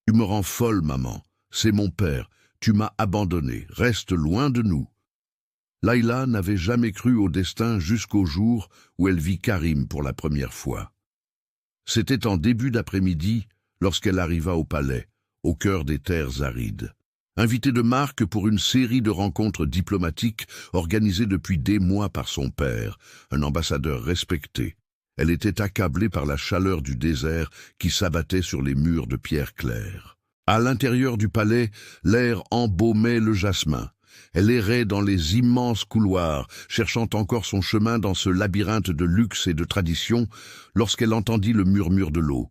Tu me rends folle, maman. C'est mon père. Tu m'as abandonné. Reste loin de nous. Layla n'avait jamais cru au destin jusqu'au jour où elle vit Karim pour la première fois. C'était en début d'après-midi lorsqu'elle arriva au palais, au cœur des terres arides. Invitée de marque pour une série de rencontres diplomatiques organisées depuis des mois par son père, un ambassadeur respecté. Elle était accablée par la chaleur du désert qui s'abattait sur les murs de pierre claire. À l'intérieur du palais, l'air embaumait le jasmin. Elle errait dans les immenses couloirs, cherchant encore son chemin dans ce labyrinthe de luxe et de tradition, lorsqu'elle entendit le murmure de l'eau.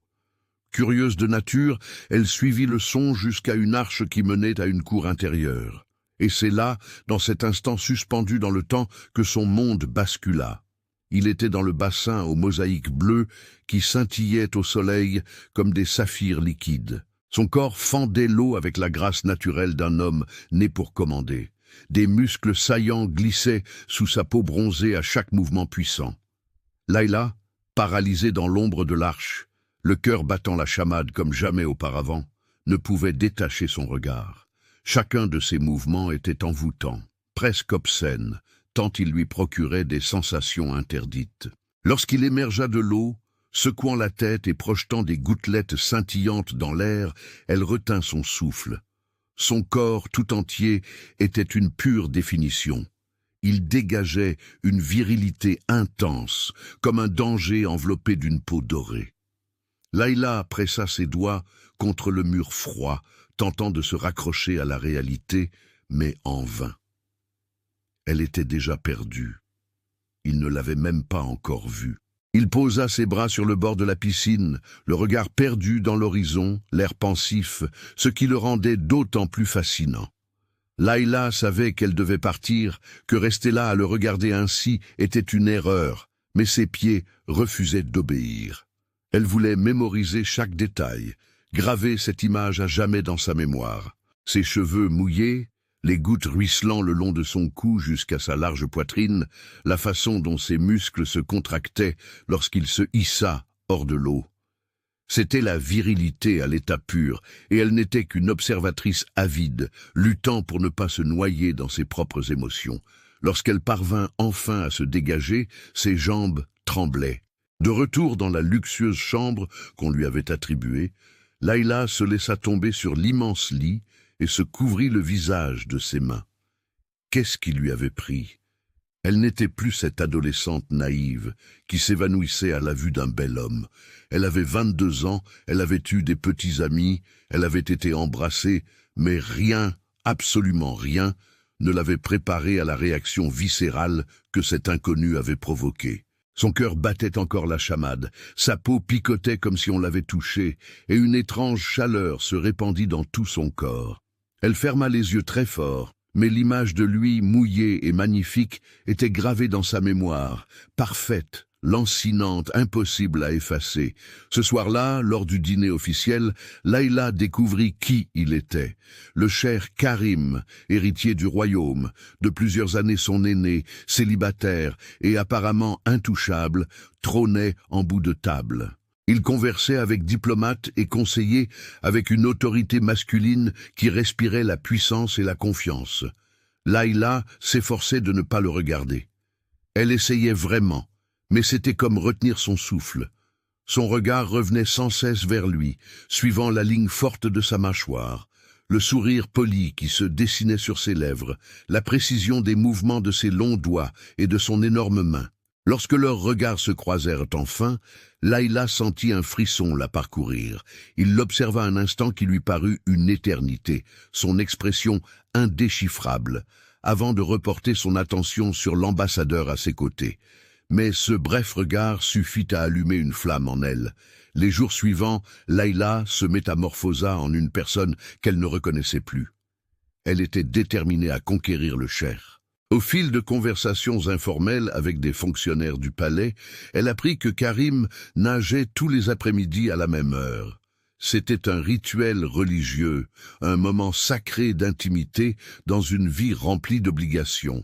Curieuse de nature, elle suivit le son jusqu'à une arche qui menait à une cour intérieure. Et c'est là, dans cet instant suspendu dans le temps, que son monde bascula. Il était dans le bassin aux mosaïques bleues qui scintillaient au soleil comme des saphirs liquides. Son corps fendait l'eau avec la grâce naturelle d'un homme né pour commander. Des muscles saillants glissaient sous sa peau bronzée à chaque mouvement puissant. Layla, paralysée dans l'ombre de l'arche, le cœur battant la chamade comme jamais auparavant, ne pouvait détacher son regard. Chacun de ses mouvements était envoûtant, presque obscène, tant il lui procurait des sensations interdites. Lorsqu'il émergea de l'eau, secouant la tête et projetant des gouttelettes scintillantes dans l'air, elle retint son souffle. Son corps tout entier était une pure définition. Il dégageait une virilité intense, comme un danger enveloppé d'une peau dorée. Layla pressa ses doigts contre le mur froid, tentant de se raccrocher à la réalité, mais en vain. Elle était déjà perdue. Il ne l'avait même pas encore vue. Il posa ses bras sur le bord de la piscine, le regard perdu dans l'horizon, l'air pensif, ce qui le rendait d'autant plus fascinant. Layla savait qu'elle devait partir, que rester là à le regarder ainsi était une erreur, mais ses pieds refusaient d'obéir. Elle voulait mémoriser chaque détail, graver cette image à jamais dans sa mémoire. Ses cheveux mouillés, les gouttes ruisselant le long de son cou jusqu'à sa large poitrine, la façon dont ses muscles se contractaient lorsqu'il se hissa hors de l'eau. C'était la virilité à l'état pur, et elle n'était qu'une observatrice avide, luttant pour ne pas se noyer dans ses propres émotions. Lorsqu'elle parvint enfin à se dégager, ses jambes tremblaient. De retour dans la luxueuse chambre qu'on lui avait attribuée, Layla se laissa tomber sur l'immense lit et se couvrit le visage de ses mains. Qu'est-ce qui lui avait pris? Elle n'était plus cette adolescente naïve qui s'évanouissait à la vue d'un bel homme. Elle avait 22 ans, elle avait eu des petits amis, elle avait été embrassée, mais rien, absolument rien, ne l'avait préparée à la réaction viscérale que cet inconnu avait provoquée. Son cœur battait encore la chamade, sa peau picotait comme si on l'avait touchée, et une étrange chaleur se répandit dans tout son corps. Elle ferma les yeux très fort, mais l'image de lui, mouillé et magnifique, était gravée dans sa mémoire, parfaite, lancinante, impossible à effacer. Ce soir-là, lors du dîner officiel, Layla découvrit qui il était. Le cher Karim, héritier du royaume, de plusieurs années son aîné, célibataire et apparemment intouchable, trônait en bout de table. Il conversait avec diplomates et conseillers avec une autorité masculine qui respirait la puissance et la confiance. Layla s'efforçait de ne pas le regarder. Elle essayait vraiment, mais c'était comme retenir son souffle. Son regard revenait sans cesse vers lui, suivant la ligne forte de sa mâchoire, le sourire poli qui se dessinait sur ses lèvres, la précision des mouvements de ses longs doigts et de son énorme main. Lorsque leurs regards se croisèrent enfin, Layla sentit un frisson la parcourir. Il l'observa un instant qui lui parut une éternité, son expression indéchiffrable, avant de reporter son attention sur l'ambassadeur à ses côtés. Mais ce bref regard suffit à allumer une flamme en elle. Les jours suivants, Layla se métamorphosa en une personne qu'elle ne reconnaissait plus. Elle était déterminée à conquérir le cher. Au fil de conversations informelles avec des fonctionnaires du palais, elle apprit que Karim nageait tous les après-midi à la même heure. C'était un rituel religieux, un moment sacré d'intimité dans une vie remplie d'obligations.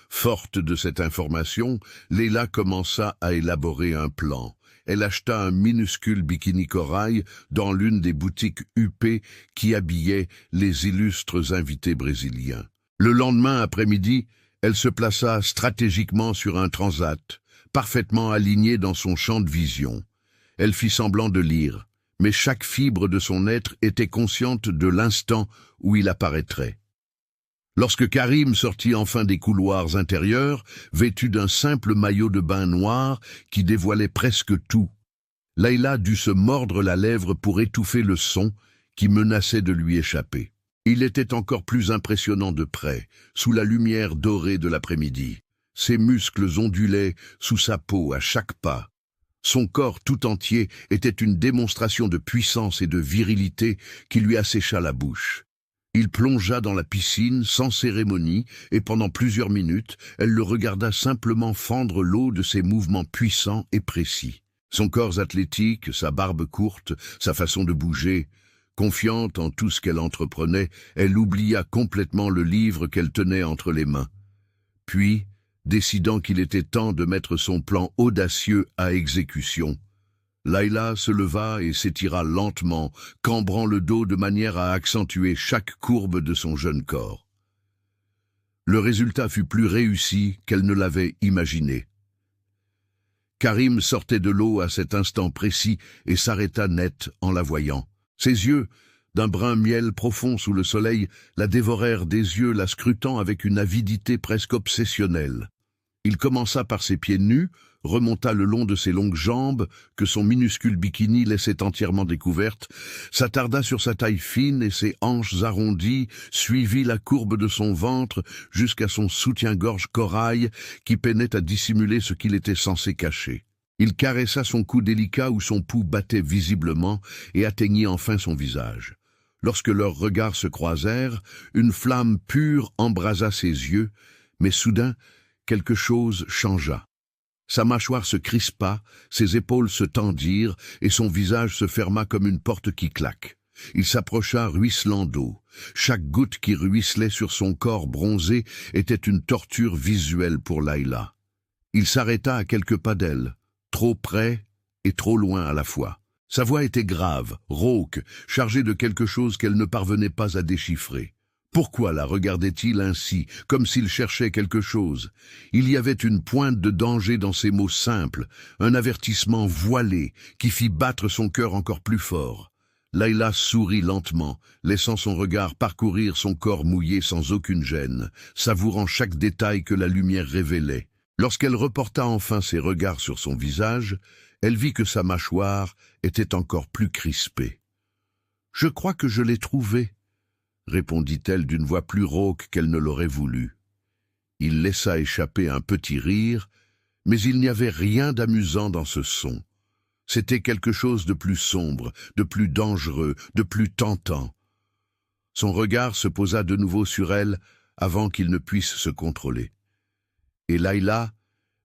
Forte de cette information, Layla commença à élaborer un plan. elle acheta un minuscule bikini corail dans l'une des boutiques huppées qui habillaient les illustres invités brésiliens. Le lendemain après-midi, elle se plaça stratégiquement sur un transat, parfaitement aligné dans son champ de vision. Elle fit semblant de lire, mais chaque fibre de son être était consciente de l'instant où il apparaîtrait. Lorsque Karim sortit enfin des couloirs intérieurs, vêtu d'un simple maillot de bain noir qui dévoilait presque tout, Layla dut se mordre la lèvre pour étouffer le son qui menaçait de lui échapper. Il était encore plus impressionnant de près, sous la lumière dorée de l'après-midi. Ses muscles ondulaient sous sa peau à chaque pas. Son corps tout entier était une démonstration de puissance et de virilité qui lui assécha la bouche. Il plongea dans la piscine sans cérémonie et pendant plusieurs minutes, elle le regarda simplement fendre l'eau de ses mouvements puissants et précis. Son corps athlétique, sa barbe courte, sa façon de bouger. Confiante en tout ce qu'elle entreprenait, elle oublia complètement le livre qu'elle tenait entre les mains. Puis, décidant qu'il était temps de mettre son plan audacieux à exécution, Layla se leva et s'étira lentement, cambrant le dos de manière à accentuer chaque courbe de son jeune corps. Le résultat fut plus réussi qu'elle ne l'avait imaginé. Karim sortait de l'eau à cet instant précis et s'arrêta net en la voyant. Ses yeux, d'un brun miel profond sous le soleil, la dévorèrent des yeux, la scrutant avec une avidité presque obsessionnelle. Il commença par ses pieds nus, remonta le long de ses longues jambes, que son minuscule bikini laissait entièrement découvertes, s'attarda sur sa taille fine et ses hanches arrondies, suivit la courbe de son ventre jusqu'à son soutien-gorge corail qui peinait à dissimuler ce qu'il était censé cacher. Il caressa son cou délicat où son pouls battait visiblement et atteignit enfin son visage. Lorsque leurs regards se croisèrent, une flamme pure embrasa ses yeux, mais soudain, quelque chose changea. Sa mâchoire se crispa, ses épaules se tendirent et son visage se ferma comme une porte qui claque. Il s'approcha ruisselant d'eau. Chaque goutte qui ruisselait sur son corps bronzé était une torture visuelle pour Layla. Il s'arrêta à quelques pas d'elle, trop près et trop loin à la fois. Sa voix était grave, rauque, chargée de quelque chose qu'elle ne parvenait pas à déchiffrer. Pourquoi la regardait-il ainsi, comme s'il cherchait quelque chose? Il y avait une pointe de danger dans ces mots simples, un avertissement voilé qui fit battre son cœur encore plus fort. Layla sourit lentement, laissant son regard parcourir son corps mouillé sans aucune gêne, savourant chaque détail que la lumière révélait. Lorsqu'elle reporta enfin ses regards sur son visage, elle vit que sa mâchoire était encore plus crispée. « Je crois que je l'ai trouvé », répondit-elle d'une voix plus rauque qu'elle ne l'aurait voulu. Il laissa échapper un petit rire, mais il n'y avait rien d'amusant dans ce son. C'était quelque chose de plus sombre, de plus dangereux, de plus tentant. Son regard se posa de nouveau sur elle avant qu'il ne puisse se contrôler. Et Layla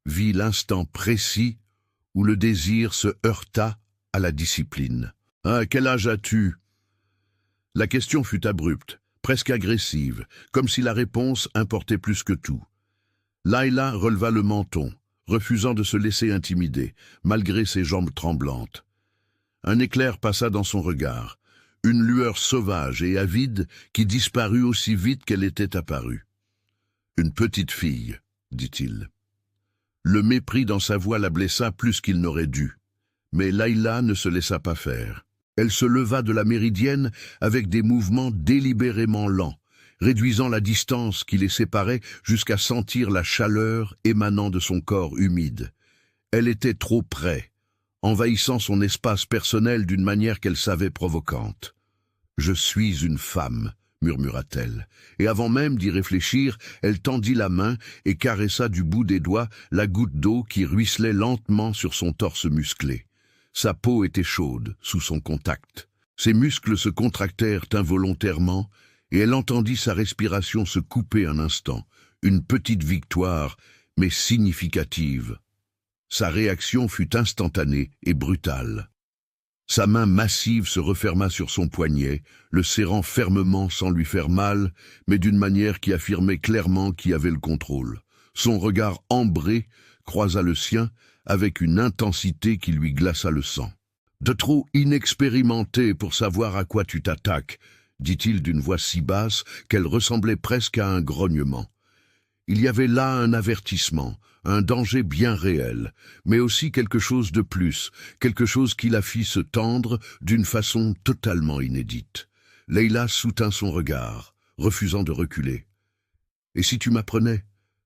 vit l'instant précis où le désir se heurta à la discipline. « Ah, quel âge as-tu » La question fut abrupte, presque agressive, comme si la réponse importait plus que tout. Layla releva le menton, refusant de se laisser intimider, malgré ses jambes tremblantes. Un éclair passa dans son regard, une lueur sauvage et avide qui disparut aussi vite qu'elle était apparue. « Une petite fille », dit-il. Le mépris dans sa voix la blessa plus qu'il n'aurait dû. Mais Layla ne se laissa pas faire. Elle se leva de la méridienne avec des mouvements délibérément lents, réduisant la distance qui les séparait jusqu'à sentir la chaleur émanant de son corps humide. Elle était trop près, envahissant son espace personnel d'une manière qu'elle savait provocante. « Je suis une femme », murmura-t-elle, et avant même d'y réfléchir, elle tendit la main et caressa du bout des doigts la goutte d'eau qui ruisselait lentement sur son torse musclé. Sa peau était chaude sous son contact. Ses muscles se contractèrent involontairement et elle entendit sa respiration se couper un instant, une petite victoire, mais significative. Sa réaction fut instantanée et brutale. Sa main massive se referma sur son poignet, le serrant fermement sans lui faire mal, mais d'une manière qui affirmait clairement qui avait le contrôle. Son regard ambré croisa le sien avec une intensité qui lui glaça le sang. « De trop inexpérimenté pour savoir à quoi tu t'attaques », dit-il d'une voix si basse qu'elle ressemblait presque à un grognement. Il y avait là un avertissement, un danger bien réel, mais aussi quelque chose de plus, quelque chose qui la fit se tendre d'une façon totalement inédite. Leila soutint son regard, refusant de reculer. « Et si tu m'apprenais »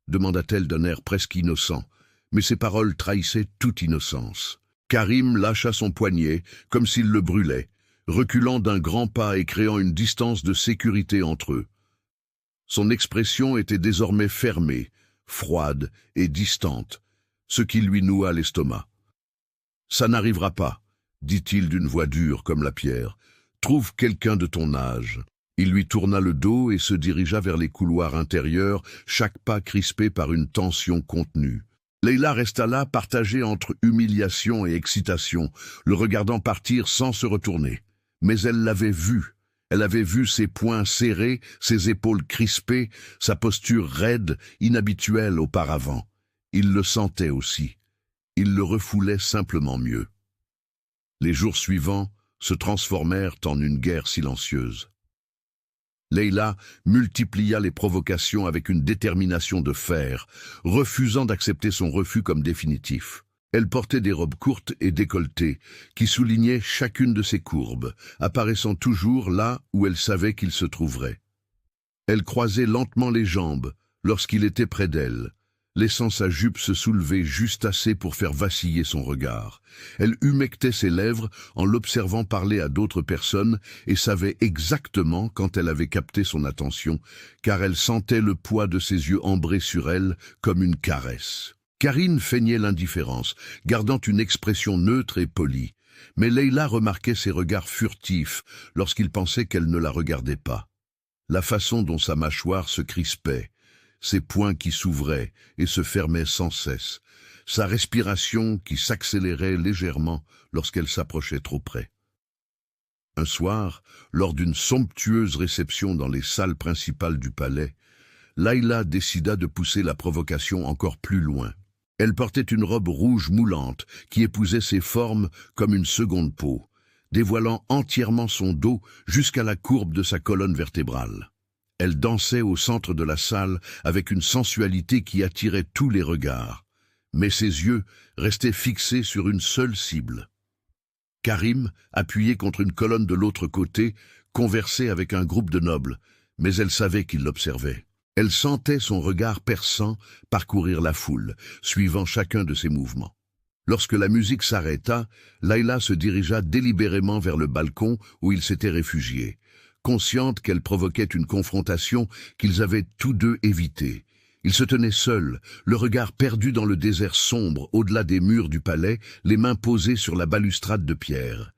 demanda-t-elle d'un air presque innocent, mais ses paroles trahissaient toute innocence. Karim lâcha son poignet, comme s'il le brûlait, reculant d'un grand pas et créant une distance de sécurité entre eux. Son expression était désormais fermée, froide et distante, ce qui lui noua l'estomac. « Ça n'arrivera pas, » dit-il d'une voix dure comme la pierre. « Trouve quelqu'un de ton âge. » Il lui tourna le dos et se dirigea vers les couloirs intérieurs, chaque pas crispé par une tension contenue. Leila resta là, partagée entre humiliation et excitation, le regardant partir sans se retourner. Mais elle l'avait vu. Elle avait vu ses poings serrés, ses épaules crispées, sa posture raide, inhabituelle auparavant. Il le sentait aussi. Il le refoulait simplement mieux. Les jours suivants se transformèrent en une guerre silencieuse. Leila multiplia les provocations avec une détermination de fer, refusant d'accepter son refus comme définitif. Elle portait des robes courtes et décolletées, qui soulignaient chacune de ses courbes, apparaissant toujours là où elle savait qu'il se trouverait. Elle croisait lentement les jambes lorsqu'il était près d'elle, laissant sa jupe se soulever juste assez pour faire vaciller son regard. Elle humectait ses lèvres en l'observant parler à d'autres personnes et savait exactement quand elle avait capté son attention, car elle sentait le poids de ses yeux ambrés sur elle comme une caresse. Karine feignait l'indifférence, gardant une expression neutre et polie, mais Leila remarquait ses regards furtifs lorsqu'il pensait qu'elle ne la regardait pas. La façon dont sa mâchoire se crispait, ses poings qui s'ouvraient et se fermaient sans cesse, sa respiration qui s'accélérait légèrement lorsqu'elle s'approchait trop près. Un soir, lors d'une somptueuse réception dans les salles principales du palais, Leila décida de pousser la provocation encore plus loin. Elle portait une robe rouge moulante qui épousait ses formes comme une seconde peau, dévoilant entièrement son dos jusqu'à la courbe de sa colonne vertébrale. Elle dansait au centre de la salle avec une sensualité qui attirait tous les regards, mais ses yeux restaient fixés sur une seule cible. Karim, appuyé contre une colonne de l'autre côté, conversait avec un groupe de nobles, mais elle savait qu'il l'observait. Elle sentait son regard perçant parcourir la foule, suivant chacun de ses mouvements. Lorsque la musique s'arrêta, Leila se dirigea délibérément vers le balcon où ils s'étaient réfugiés, consciente qu'elle provoquait une confrontation qu'ils avaient tous deux évitée. Ils se tenaient seuls, le regard perdu dans le désert sombre au-delà des murs du palais, les mains posées sur la balustrade de pierre.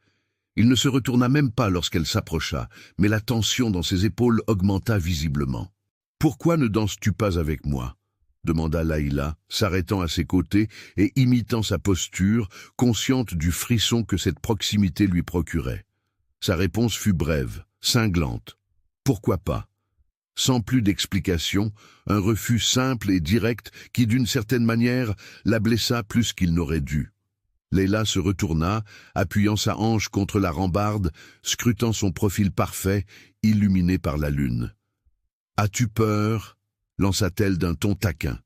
Il ne se retourna même pas lorsqu'elle s'approcha, mais la tension dans ses épaules augmenta visiblement. « Pourquoi ne danses-tu pas avec moi ?» demanda Leila, s'arrêtant à ses côtés et imitant sa posture, consciente du frisson que cette proximité lui procurait. Sa réponse fut brève, cinglante. « Pourquoi pas ?» Sans plus d'explication, un refus simple et direct qui, d'une certaine manière, la blessa plus qu'il n'aurait dû. Leila se retourna, appuyant sa hanche contre la rambarde, scrutant son profil parfait, illuminé par la lune. « As-tu peur ?» lança-t-elle d'un ton taquin.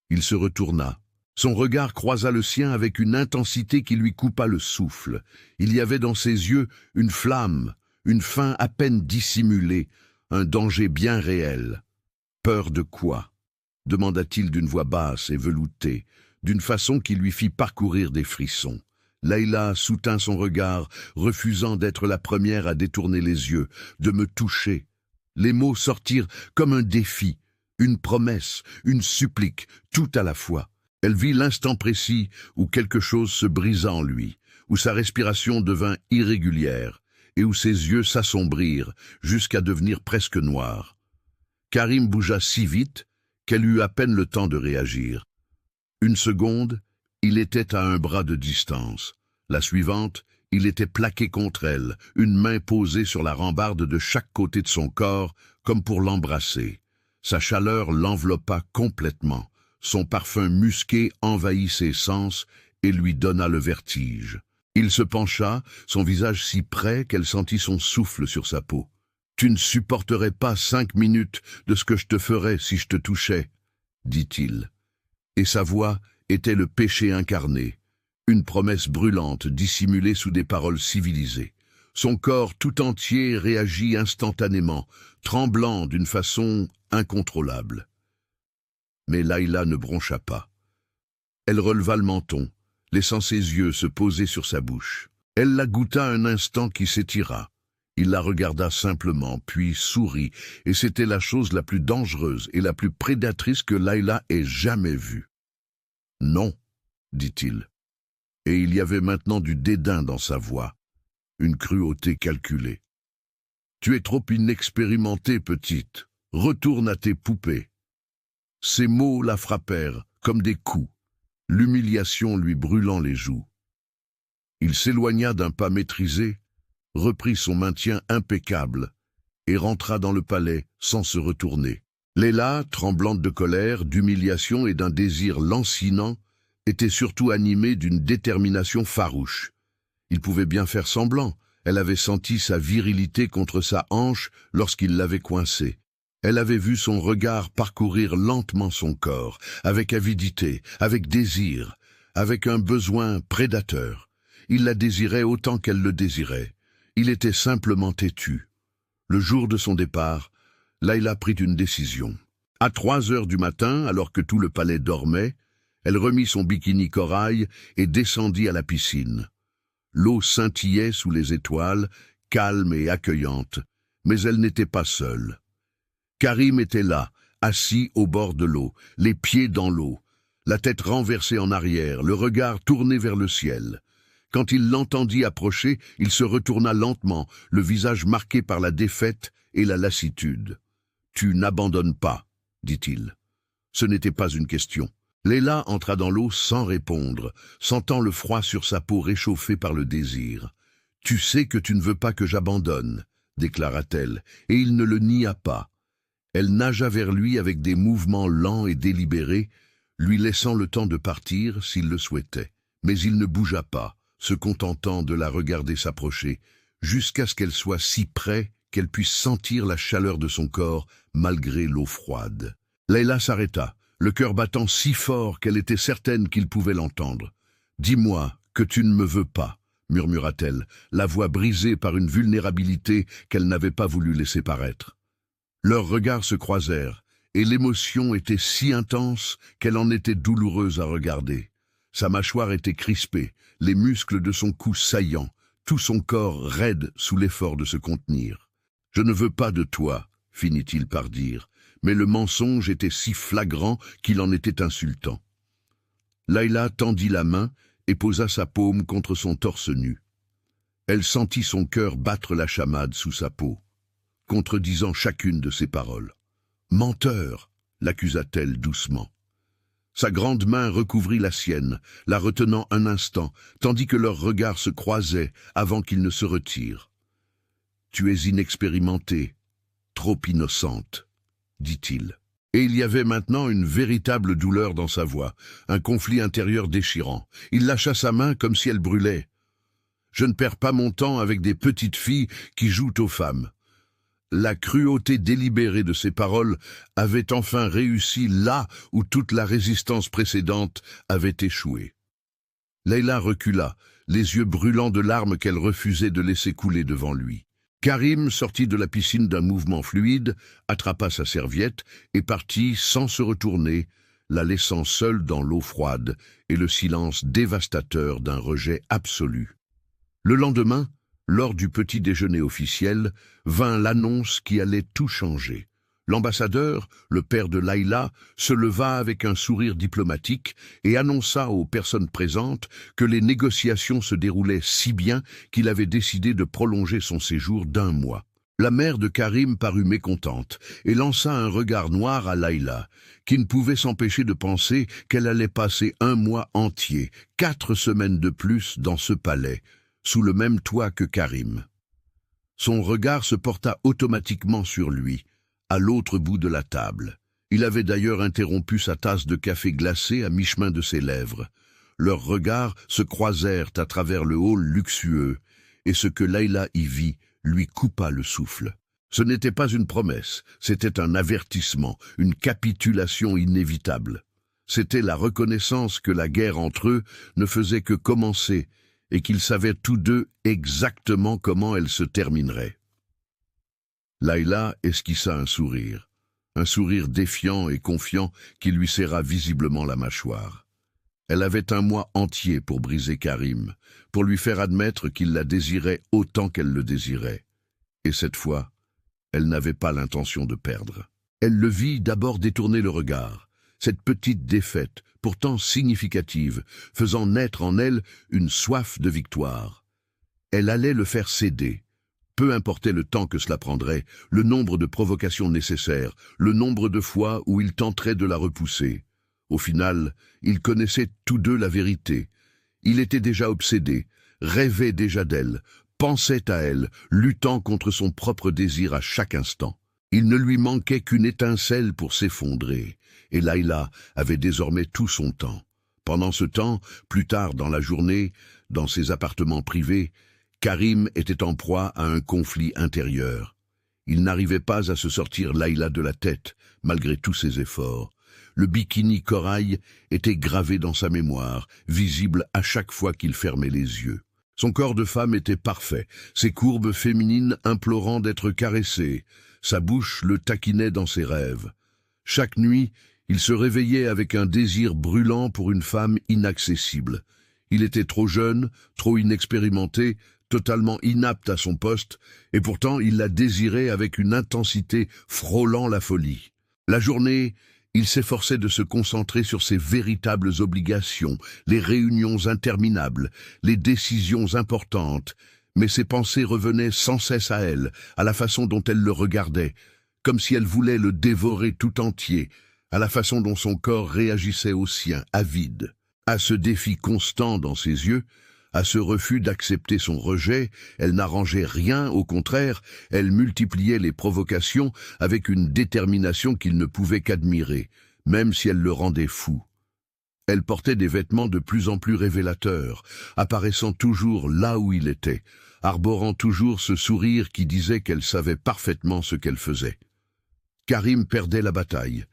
Il se retourna. Son regard croisa le sien avec une intensité qui lui coupa le souffle. Il y avait dans ses yeux une flamme, une faim à peine dissimulée, un danger bien réel. « Peur de quoi ?» demanda-t-il d'une voix basse et veloutée, d'une façon qui lui fit parcourir des frissons. Leila soutint son regard, refusant d'être la première à détourner les yeux, de me toucher. Les mots sortirent comme un défi, une promesse, une supplique, tout à la fois. Elle vit l'instant précis où quelque chose se brisa en lui, où sa respiration devint irrégulière, et où ses yeux s'assombrirent jusqu'à devenir presque noirs. Karim bougea si vite qu'elle eut à peine le temps de réagir. Une seconde, il était à un bras de distance. La suivante, il était plaqué contre elle, une main posée sur la rambarde de chaque côté de son corps, comme pour l'embrasser. Sa chaleur l'enveloppa complètement, Son parfum musqué envahit ses sens et lui donna le vertige. Il se pencha, son visage si près qu'elle sentit son souffle sur sa peau. « Tu ne supporterais pas 5 minutes de ce que je te ferais si je te touchais, » dit-il. Et sa voix était le péché incarné, une promesse brûlante dissimulée sous des paroles civilisées. Son corps tout entier réagit instantanément, tremblant d'une façon incontrôlable. Mais Layla ne broncha pas. Elle releva le menton, laissant ses yeux se poser sur sa bouche. Elle la goûta un instant qui s'étira. Il la regarda simplement, puis sourit, et c'était la chose la plus dangereuse et la plus prédatrice que Layla ait jamais vue. « Non, » dit-il, et il y avait maintenant du dédain dans sa voix, une cruauté calculée. « Tu es trop inexpérimentée, petite. Retourne à tes poupées. » Ces mots la frappèrent comme des coups, l'humiliation lui brûlant les joues. Il s'éloigna d'un pas maîtrisé, reprit son maintien impeccable et rentra dans le palais sans se retourner. Layla, tremblante de colère, d'humiliation et d'un désir lancinant, était surtout animée d'une détermination farouche. Il pouvait bien faire semblant, elle avait senti sa virilité contre sa hanche lorsqu'il l'avait coincée. Elle avait vu son regard parcourir lentement son corps, avec avidité, avec désir, avec un besoin prédateur. Il la désirait autant qu'elle le désirait. Il était simplement têtu. Le jour de son départ, Layla prit une décision. À 3 heures du matin, alors que tout le palais dormait, elle remit son bikini corail et descendit à la piscine. L'eau scintillait sous les étoiles, calme et accueillante, mais elle n'était pas seule. Karim était là, assis au bord de l'eau, les pieds dans l'eau, la tête renversée en arrière, le regard tourné vers le ciel. Quand il l'entendit approcher, il se retourna lentement, le visage marqué par la défaite et la lassitude. « Tu n'abandonnes pas, » dit-il. Ce n'était pas une question. Layla entra dans l'eau sans répondre, sentant le froid sur sa peau réchauffée par le désir. « Tu sais que tu ne veux pas que j'abandonne, » déclara-t-elle, et il ne le nia pas. Elle nagea vers lui avec des mouvements lents et délibérés, lui laissant le temps de partir s'il le souhaitait. Mais il ne bougea pas, se contentant de la regarder s'approcher, jusqu'à ce qu'elle soit si près qu'elle puisse sentir la chaleur de son corps malgré l'eau froide. Layla s'arrêta, le cœur battant si fort qu'elle était certaine qu'il pouvait l'entendre. « Dis-moi que tu ne me veux pas, » murmura-t-elle, la voix brisée par une vulnérabilité qu'elle n'avait pas voulu laisser paraître. Leurs regards se croisèrent, et l'émotion était si intense qu'elle en était douloureuse à regarder. Sa mâchoire était crispée, les muscles de son cou saillants, tout son corps raide sous l'effort de se contenir. « Je ne veux pas de toi, » finit-il par dire, mais le mensonge était si flagrant qu'il en était insultant. Layla tendit la main et posa sa paume contre son torse nu. Elle sentit son cœur battre la chamade sous sa peau, contredisant chacune de ses paroles. « Menteur !» l'accusa-t-elle doucement. Sa grande main recouvrit la sienne, la retenant un instant, tandis que leurs regards se croisaient avant qu'ils ne se retirent. « Tu es inexpérimentée, trop innocente, » dit-il. Et il y avait maintenant une véritable douleur dans sa voix, un conflit intérieur déchirant. Il lâcha sa main comme si elle brûlait. « Je ne perds pas mon temps avec des petites filles qui jouent aux femmes. » La cruauté délibérée de ses paroles avait enfin réussi là où toute la résistance précédente avait échoué. Layla recula, les yeux brûlants de larmes qu'elle refusait de laisser couler devant lui. Karim sortit de la piscine d'un mouvement fluide, attrapa sa serviette et partit sans se retourner, la laissant seule dans l'eau froide et le silence dévastateur d'un rejet absolu. Le lendemain, lors du petit déjeuner officiel, vint l'annonce qui allait tout changer. L'ambassadeur, le père de Layla, se leva avec un sourire diplomatique et annonça aux personnes présentes que les négociations se déroulaient si bien qu'il avait décidé de prolonger son séjour d'1 mois. La mère de Karim parut mécontente et lança un regard noir à Layla, qui ne pouvait s'empêcher de penser qu'elle allait passer 1 mois entier, 4 semaines de plus dans ce palais, sous le même toit que Karim. Son regard se porta automatiquement sur lui, à l'autre bout de la table, Il avait d'ailleurs interrompu sa tasse de café glacé à mi-chemin de ses lèvres. Leurs regards se croisèrent à travers le hall luxueux, et ce que Layla y vit lui coupa le souffle. Ce n'était pas une promesse, c'était un avertissement, une capitulation inévitable. C'était la reconnaissance que la guerre entre eux ne faisait que commencer, et qu'ils savaient tous deux exactement comment elle se terminerait. Layla esquissa un sourire défiant et confiant qui lui serra visiblement la mâchoire. Elle avait un mois entier pour briser Karim, pour lui faire admettre qu'il la désirait autant qu'elle le désirait. Et cette fois, elle n'avait pas l'intention de perdre. Elle le vit d'abord détourner le regard, cette petite défaite, pourtant significative, faisant naître en elle une soif de victoire. Elle allait le faire céder. Peu importait le temps que cela prendrait, le nombre de provocations nécessaires, le nombre de fois où il tenterait de la repousser. Au final, ils connaissaient tous deux la vérité. Il était déjà obsédé, rêvait déjà d'elle, pensait à elle, luttant contre son propre désir à chaque instant. Il ne lui manquait qu'une étincelle pour s'effondrer, et Layla avait désormais tout son temps. Pendant ce temps, plus tard dans la journée, dans ses appartements privés, Karim était en proie à un conflit intérieur. Il n'arrivait pas à se sortir Layla de la tête, malgré tous ses efforts. Le bikini corail était gravé dans sa mémoire, visible à chaque fois qu'il fermait les yeux. Son corps de femme était parfait, ses courbes féminines implorant d'être caressées, sa bouche le taquinait dans ses rêves. Chaque nuit, il se réveillait avec un désir brûlant pour une femme inaccessible. Il était trop jeune, trop inexpérimenté, totalement inapte à son poste, et pourtant il la désirait avec une intensité frôlant la folie. La journée, il s'efforçait de se concentrer sur ses véritables obligations, les réunions interminables, les décisions importantes, mais ses pensées revenaient sans cesse à elle, à la façon dont elle le regardait, comme si elle voulait le dévorer tout entier, à la façon dont son corps réagissait au sien, avide, à ce défi constant dans ses yeux, à ce refus d'accepter son rejet. Elle n'arrangeait rien, au contraire, elle multipliait les provocations avec une détermination qu'il ne pouvait qu'admirer, même si elle le rendait fou. Elle portait des vêtements de plus en plus révélateurs, apparaissant toujours là où il était, arborant toujours ce sourire qui disait qu'elle savait parfaitement ce qu'elle faisait. Karim perdait la bataille.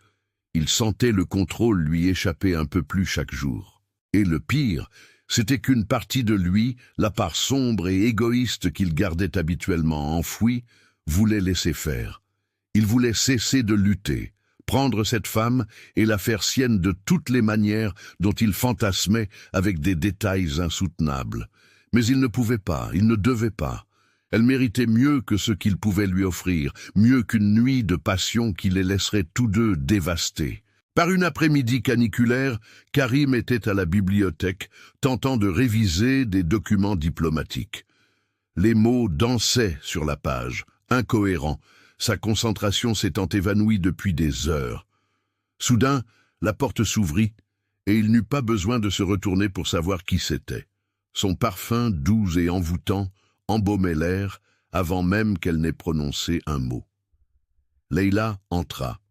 Il sentait le contrôle lui échapper un peu plus chaque jour. Et le pire, c'était qu'une partie de lui, la part sombre et égoïste qu'il gardait habituellement enfouie, voulait laisser faire. Il voulait cesser de lutter, prendre cette femme et la faire sienne de toutes les manières dont il fantasmait avec des détails insoutenables. Mais il ne pouvait pas, il ne devait pas. Elle méritait mieux que ce qu'il pouvait lui offrir, mieux qu'une nuit de passion qui les laisserait tous deux dévastés. Par une après-midi caniculaire, Karim était à la bibliothèque, tentant de réviser des documents diplomatiques. Les mots dansaient sur la page, incohérents, sa concentration s'étant évanouie depuis des heures. Soudain, la porte s'ouvrit, et il n'eut pas besoin de se retourner pour savoir qui c'était. Son parfum, doux et envoûtant, embaumait l'air, avant même qu'elle n'ait prononcé un mot. Layla entra,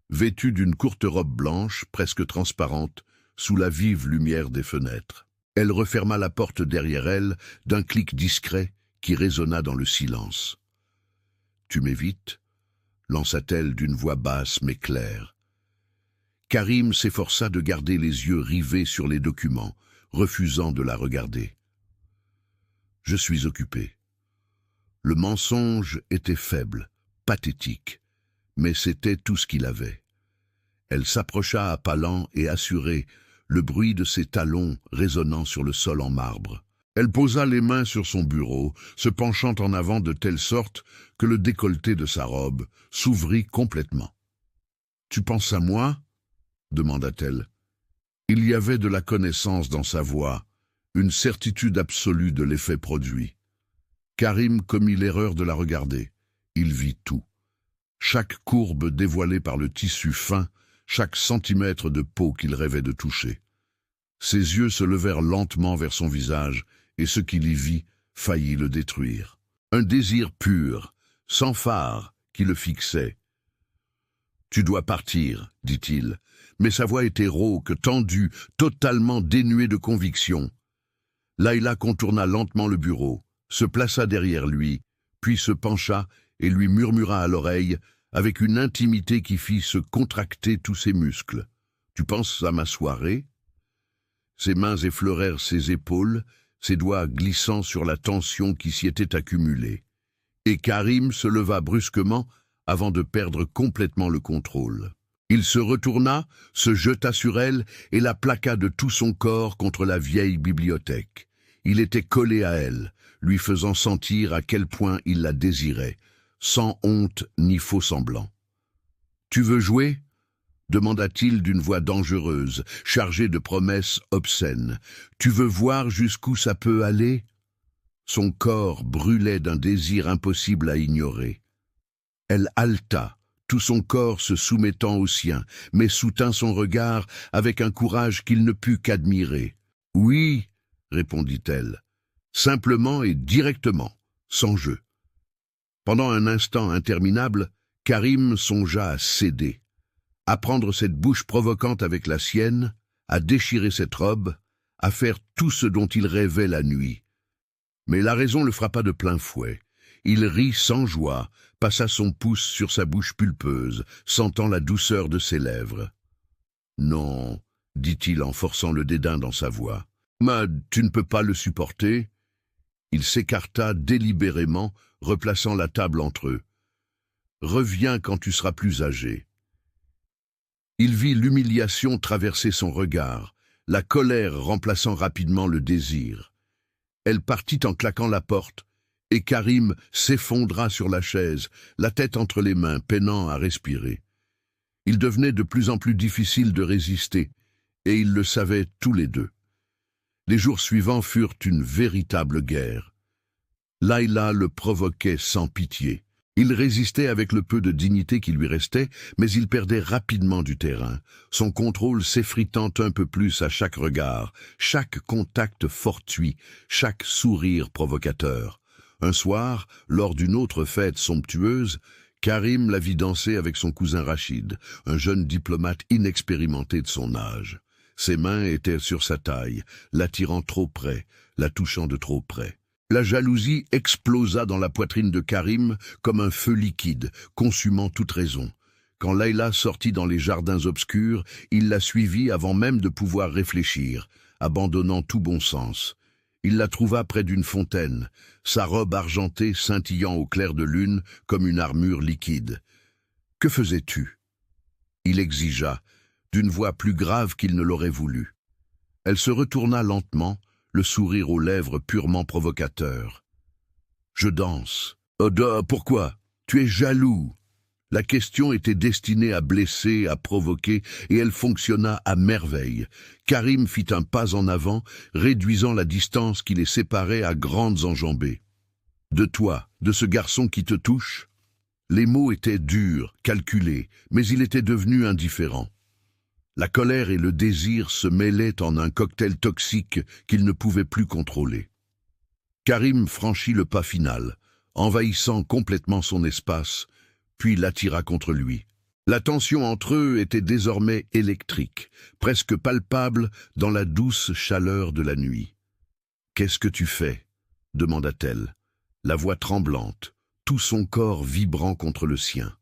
vêtue d'une courte robe blanche, presque transparente, sous la vive lumière des fenêtres. Elle referma la porte derrière elle d'un clic discret qui résonna dans le silence. « Tu m'évites » lança-t-elle d'une voix basse mais claire. Karim s'efforça de garder les yeux rivés sur les documents, refusant de la regarder. « Je suis occupé. » Le mensonge était faible, pathétique, mais c'était tout ce qu'il avait. Elle s'approcha à pas lents et assurée, le bruit de ses talons résonnant sur le sol en marbre. Elle posa les mains sur son bureau, se penchant en avant de telle sorte que le décolleté de sa robe s'ouvrit complètement. « Tu penses à moi ?» demanda-t-elle. Il y avait de la connaissance dans sa voix, une certitude absolue de l'effet produit. Karim commit l'erreur de la regarder. Il vit tout. Chaque courbe dévoilée par le tissu fin, chaque centimètre de peau qu'il rêvait de toucher. Ses yeux se levèrent lentement vers son visage, et ce qu'il y vit faillit le détruire. Un désir pur, sans phare, qui le fixait. Tu dois partir, dit-il, mais sa voix était rauque, tendue, totalement dénuée de conviction. Layla contourna lentement le bureau, se plaça derrière lui, puis se pencha et lui murmura à l'oreille, avec une intimité qui fit se contracter tous ses muscles. « Tu penses à ma soirée ?» Ses mains effleurèrent ses épaules, ses doigts glissant sur la tension qui s'y était accumulée. Et Karim se leva brusquement avant de perdre complètement le contrôle. Il se retourna, se jeta sur elle et la plaqua de tout son corps contre la vieille bibliothèque. Il était collé à elle, lui faisant sentir à quel point il la désirait, sans honte ni faux semblant. « Tu veux jouer ?» demanda-t-il d'une voix dangereuse, chargée de promesses obscènes. « Tu veux voir jusqu'où ça peut aller ?» Son corps brûlait d'un désir impossible à ignorer. Elle haleta, tout son corps se soumettant au sien, mais soutint son regard avec un courage qu'il ne put qu'admirer. « Oui, » répondit-elle, simplement et directement, sans jeu. Pendant un instant interminable, Karim songea à céder, à prendre cette bouche provocante avec la sienne, à déchirer cette robe, à faire tout ce dont il rêvait la nuit. Mais la raison le frappa de plein fouet. Il rit sans joie, passa son pouce sur sa bouche pulpeuse, sentant la douceur de ses lèvres. « Non, » dit-il en forçant le dédain dans sa voix. « Mad, tu ne peux pas le supporter ?» Il s'écarta délibérément, replaçant la table entre eux. « Reviens quand tu seras plus âgé. » Il vit l'humiliation traverser son regard, la colère remplaçant rapidement le désir. Elle partit en claquant la porte, et Karim s'effondra sur la chaise, la tête entre les mains, peinant à respirer. Il devenait de plus en plus difficile de résister, et ils le savaient tous les deux. Les jours suivants furent une véritable guerre. Layla le provoquait sans pitié. Il résistait avec le peu de dignité qui lui restait, mais il perdait rapidement du terrain, son contrôle s'effritant un peu plus à chaque regard, chaque contact fortuit, chaque sourire provocateur. Un soir, lors d'une autre fête somptueuse, Karim la vit danser avec son cousin Rachid, un jeune diplomate inexpérimenté de son âge. Ses mains étaient sur sa taille, l'attirant trop près, la touchant de trop près. La jalousie explosa dans la poitrine de Karim comme un feu liquide, consumant toute raison. Quand Layla sortit dans les jardins obscurs, il la suivit avant même de pouvoir réfléchir, abandonnant tout bon sens. Il la trouva près d'une fontaine, sa robe argentée scintillant au clair de lune comme une armure liquide. « Que faisais-tu » il exigea, d'une voix plus grave qu'il ne l'aurait voulu. Elle se retourna lentement, le sourire aux lèvres purement provocateur. « Je danse. »« Oda, pourquoi ? Tu es jaloux ?» La question était destinée à blesser, à provoquer, et elle fonctionna à merveille. Karim fit un pas en avant, réduisant la distance qui les séparait à grandes enjambées. « De toi, de ce garçon qui te touche ?» Les mots étaient durs, calculés, mais il était devenu indifférent. La colère et le désir se mêlaient en un cocktail toxique qu'il ne pouvait plus contrôler. Karim franchit le pas final, envahissant complètement son espace, puis l'attira contre lui. La tension entre eux était désormais électrique, presque palpable dans la douce chaleur de la nuit. « Qu'est-ce que tu fais ?» demanda-t-elle, la voix tremblante, tout son corps vibrant contre le sien.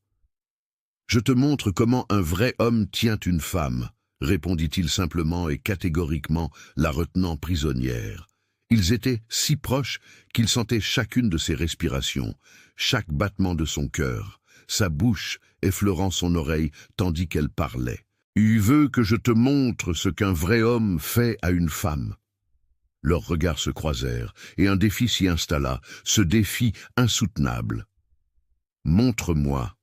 « Je te montre comment un vrai homme tient une femme, » répondit-il simplement et catégoriquement, la retenant prisonnière. Ils étaient si proches qu'il sentait chacune de ses respirations, chaque battement de son cœur, sa bouche effleurant son oreille tandis qu'elle parlait. « Il veut que je te montre ce qu'un vrai homme fait à une femme. » Leurs regards se croisèrent, et un défi s'y installa, ce défi insoutenable. « Montre-moi. »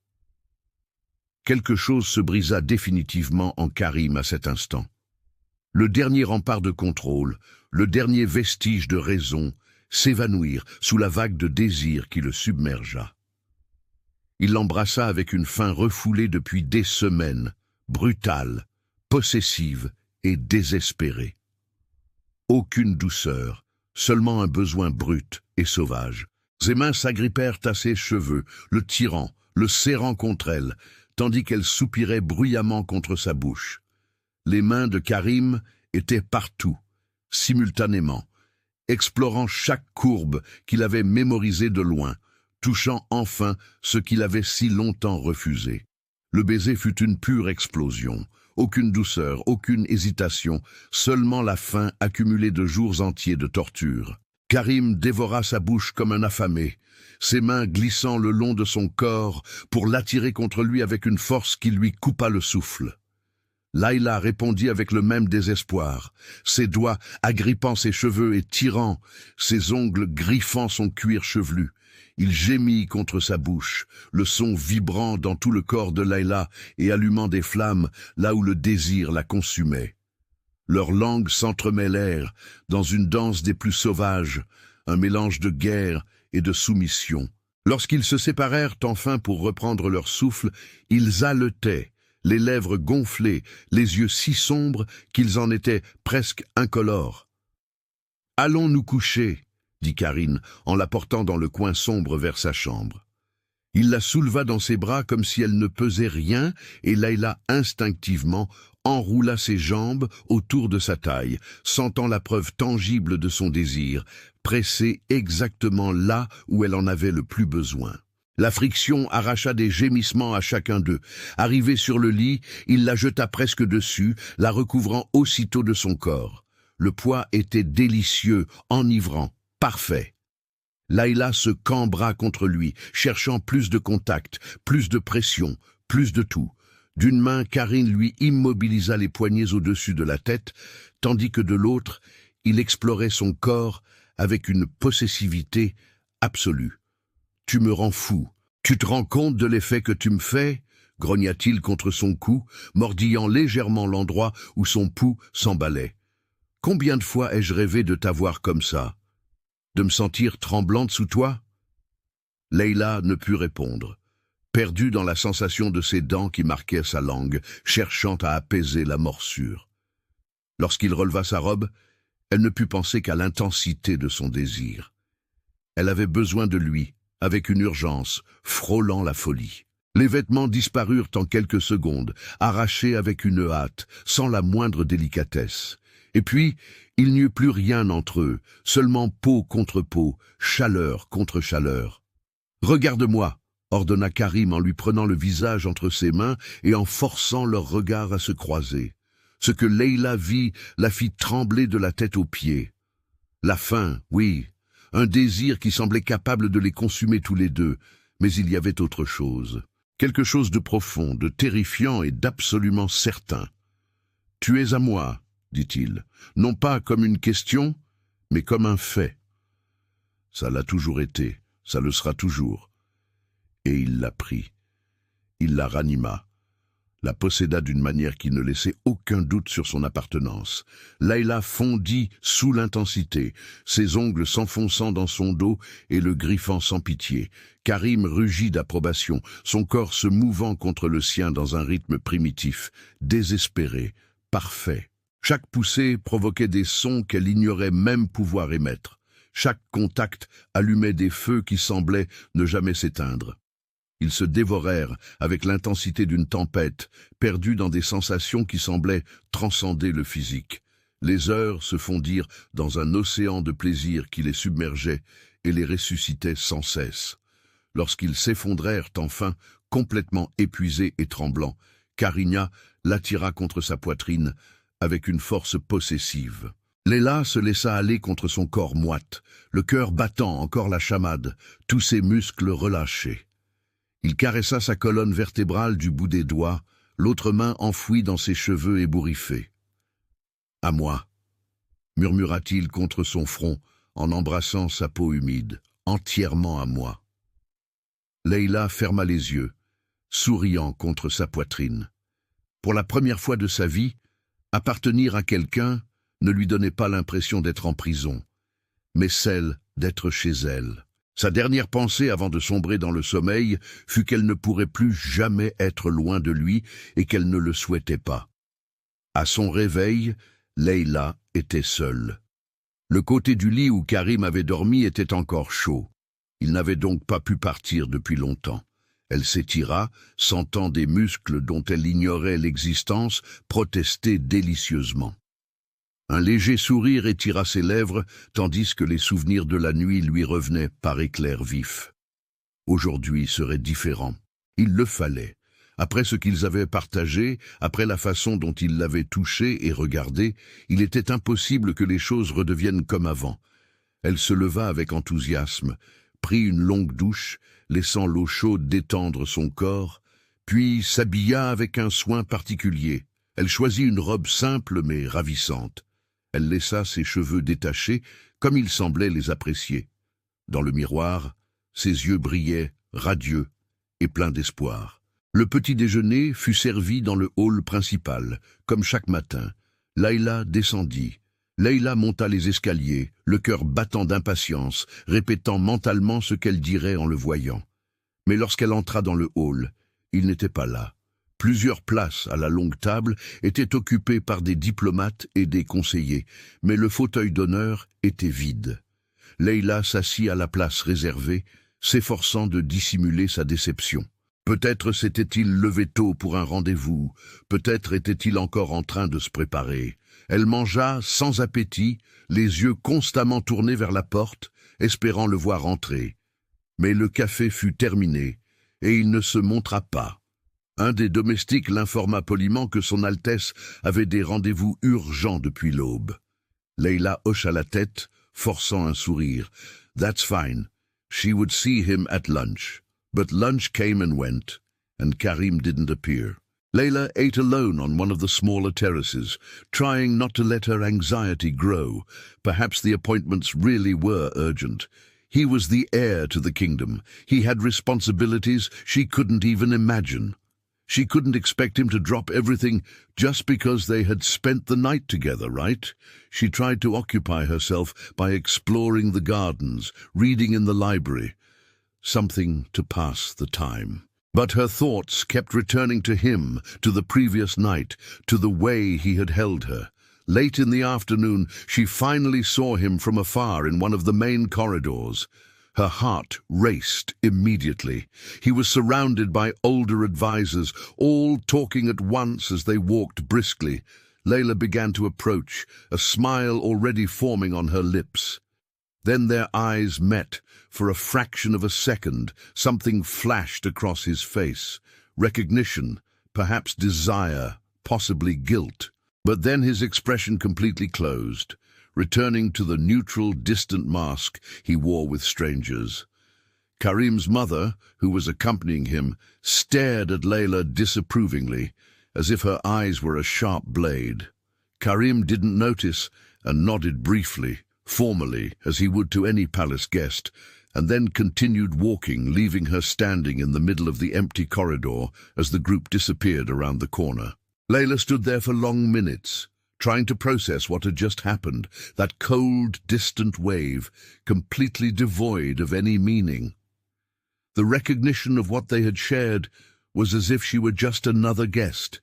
Quelque chose se brisa définitivement en Karim à cet instant. Le dernier rempart de contrôle, le dernier vestige de raison, s'évanouirent sous la vague de désir qui le submergea. Il l'embrassa avec une faim refoulée depuis des semaines, brutale, possessive et désespérée. Aucune douceur, seulement un besoin brut et sauvage. Ses mains s'agrippèrent à ses cheveux, le tirant, le serrant contre elle, tandis qu'elle soupirait bruyamment contre sa bouche. Les mains de Karim étaient partout, simultanément, explorant chaque courbe qu'il avait mémorisée de loin, touchant enfin ce qu'il avait si longtemps refusé. Le baiser fut une pure explosion. Aucune douceur, aucune hésitation, seulement la faim accumulée de jours entiers de torture. Karim dévora sa bouche comme un affamé, ses mains glissant le long de son corps pour l'attirer contre lui avec une force qui lui coupa le souffle. Layla répondit avec le même désespoir, ses doigts agrippant ses cheveux et tirant, ses ongles griffant son cuir chevelu. Il gémit contre sa bouche, le son vibrant dans tout le corps de Layla et allumant des flammes là où le désir la consumait. Leurs langues s'entremêlèrent dans une danse des plus sauvages, un mélange de guerre et de soumission. Lorsqu'ils se séparèrent enfin pour reprendre leur souffle, ils haletaient, les lèvres gonflées, les yeux si sombres qu'ils en étaient presque incolores. « Allons nous coucher », dit Karine, en la portant dans le coin sombre vers sa chambre. Il la souleva dans ses bras comme si elle ne pesait rien, et Layla instinctivement enroula ses jambes autour de sa taille, sentant la preuve tangible de son désir, pressée exactement là où elle en avait le plus besoin. La friction arracha des gémissements à chacun d'eux. Arrivé sur le lit, il la jeta presque dessus, la recouvrant aussitôt de son corps. Le poids était délicieux, enivrant, parfait. Layla se cambra contre lui, cherchant plus de contact, plus de pression, plus de tout. D'une main, Karine lui immobilisa les poignets au-dessus de la tête, tandis que de l'autre, il explorait son corps avec une possessivité absolue. « Tu me rends fou. Tu te rends compte de l'effet que tu me fais ?» grogna-t-il contre son cou, mordillant légèrement l'endroit où son pouls s'emballait. « Combien de fois ai-je rêvé de t'avoir comme ça? De me sentir tremblante sous toi ?» Layla ne put répondre, perdue dans la sensation de ses dents qui marquaient sa langue, cherchant à apaiser la morsure. Lorsqu'il releva sa robe, elle ne put penser qu'à l'intensité de son désir. Elle avait besoin de lui, avec une urgence, frôlant la folie. Les vêtements disparurent en quelques secondes, arrachés avec une hâte, sans la moindre délicatesse. Et puis, il n'y eut plus rien entre eux, seulement peau contre peau, chaleur contre chaleur. « Regarde-moi !» ordonna Karim en lui prenant le visage entre ses mains et en forçant leurs regards à se croiser. Ce que Layla vit la fit trembler de la tête aux pieds. La faim, oui, un désir qui semblait capable de les consumer tous les deux, mais il y avait autre chose. Quelque chose de profond, de terrifiant et d'absolument certain. « Tu es à moi », dit-il, non pas comme une question, mais comme un fait. Ça l'a toujours été, ça le sera toujours. Et il la prit. Il la ranima, la posséda d'une manière qui ne laissait aucun doute sur son appartenance. Layla fondit sous l'intensité, ses ongles s'enfonçant dans son dos et le griffant sans pitié. Karim rugit d'approbation, son corps se mouvant contre le sien dans un rythme primitif, désespéré, parfait. Chaque poussée provoquait des sons qu'elle ignorait même pouvoir émettre. Chaque contact allumait des feux qui semblaient ne jamais s'éteindre. Ils se dévorèrent avec l'intensité d'une tempête, perdus dans des sensations qui semblaient transcender le physique. Les heures se fondirent dans un océan de plaisir qui les submergeait et les ressuscitait sans cesse. Lorsqu'ils s'effondrèrent enfin, complètement épuisés et tremblants, Karina l'attira contre sa poitrine avec une force possessive. Layla se laissa aller contre son corps moite, le cœur battant encore la chamade, tous ses muscles relâchés. Il caressa sa colonne vertébrale du bout des doigts, l'autre main enfouie dans ses cheveux ébouriffés. « À moi », murmura-t-il contre son front, en embrassant sa peau humide, « entièrement à moi ». Layla ferma les yeux, souriant contre sa poitrine. Pour la première fois de sa vie, appartenir à quelqu'un ne lui donnait pas l'impression d'être en prison, mais celle d'être chez elle. Sa dernière pensée avant de sombrer dans le sommeil fut qu'elle ne pourrait plus jamais être loin de lui et qu'elle ne le souhaitait pas. À son réveil, Layla était seule. Le côté du lit où Karim avait dormi était encore chaud. Il n'avait donc pas pu partir depuis longtemps. Elle s'étira, sentant des muscles dont elle ignorait l'existence protester délicieusement. Un léger sourire étira ses lèvres, tandis que les souvenirs de la nuit lui revenaient par éclairs vifs. Aujourd'hui serait différent. Il le fallait. Après ce qu'ils avaient partagé, après la façon dont il l'avait touché et regardé, il était impossible que les choses redeviennent comme avant. Elle se leva avec enthousiasme, prit une longue douche, laissant l'eau chaude détendre son corps, puis s'habilla avec un soin particulier. Elle choisit une robe simple mais ravissante. Elle laissa ses cheveux détachés, comme il semblait les apprécier. Dans le miroir, ses yeux brillaient, radieux et pleins d'espoir. Le petit déjeuner fut servi dans le hall principal, comme chaque matin. Layla descendit. Leila monta les escaliers, le cœur battant d'impatience, répétant mentalement ce qu'elle dirait en le voyant. Mais lorsqu'elle entra dans le hall, il n'était pas là. Plusieurs places à la longue table étaient occupées par des diplomates et des conseillers, mais le fauteuil d'honneur était vide. Leila s'assit à la place réservée, s'efforçant de dissimuler sa déception. Peut-être s'était-il levé tôt pour un rendez-vous, peut-être était-il encore en train de se préparer. Elle mangea sans appétit, les yeux constamment tournés vers la porte, espérant le voir entrer. Mais le café fut terminé, et il ne se montra pas. Un des domestiques l'informa poliment que son Altesse avait des rendez-vous urgents depuis l'aube. Leila hocha la tête, forçant un sourire. « That's fine. She would see him at lunch. » But lunch came and went, and Karim didn't appear. Leila ate alone on one of the smaller terraces, trying not to let her anxiety grow. Perhaps the appointments really were urgent. He was the heir to the kingdom. He had responsibilities she couldn't even imagine. She couldn't expect him to drop everything just because they had spent the night together, right? She tried to occupy herself by exploring the gardens, reading in the library, something to pass the time. But her thoughts kept returning to him, to the previous night, to the way he had held her. Late in the afternoon, she finally saw him from afar in one of the main corridors. Her heart raced immediately. He was surrounded by older advisers, all talking at once as they walked briskly. Leila began to approach, a smile already forming on her lips. Then their eyes met. For a fraction of a second, something flashed across his face. Recognition, perhaps desire, possibly guilt. But then his expression completely closed, returning to the neutral, distant mask he wore with strangers. Karim's mother, who was accompanying him, stared at Leila disapprovingly, as if her eyes were a sharp blade. Karim didn't notice and nodded briefly, formally, as he would to any palace guest, and then continued walking, leaving her standing in the middle of the empty corridor as the group disappeared around the corner. Leila stood there for long minutes, trying to process what had just happened, that cold, distant wave, completely devoid of any meaning. The recognition of what they had shared was as if she were just another guest,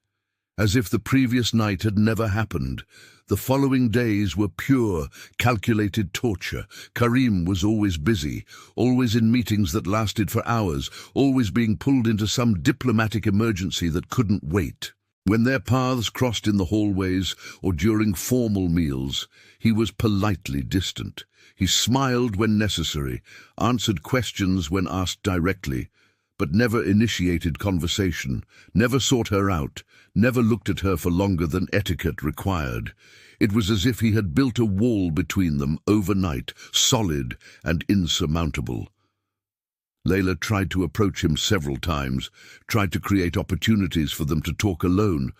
as if the previous night had never happened. The following days were pure, calculated torture. Karim was always busy, always in meetings that lasted for hours, always being pulled into some diplomatic emergency that couldn't wait. When their paths crossed in the hallways or during formal meals, he was politely distant. He smiled when necessary, answered questions when asked directly, but never initiated conversation, never sought her out, never looked at her for longer than etiquette required. It was as if he had built a wall between them overnight, solid and insurmountable. Leila tried to approach him several times, tried to create opportunities for them to talk alone,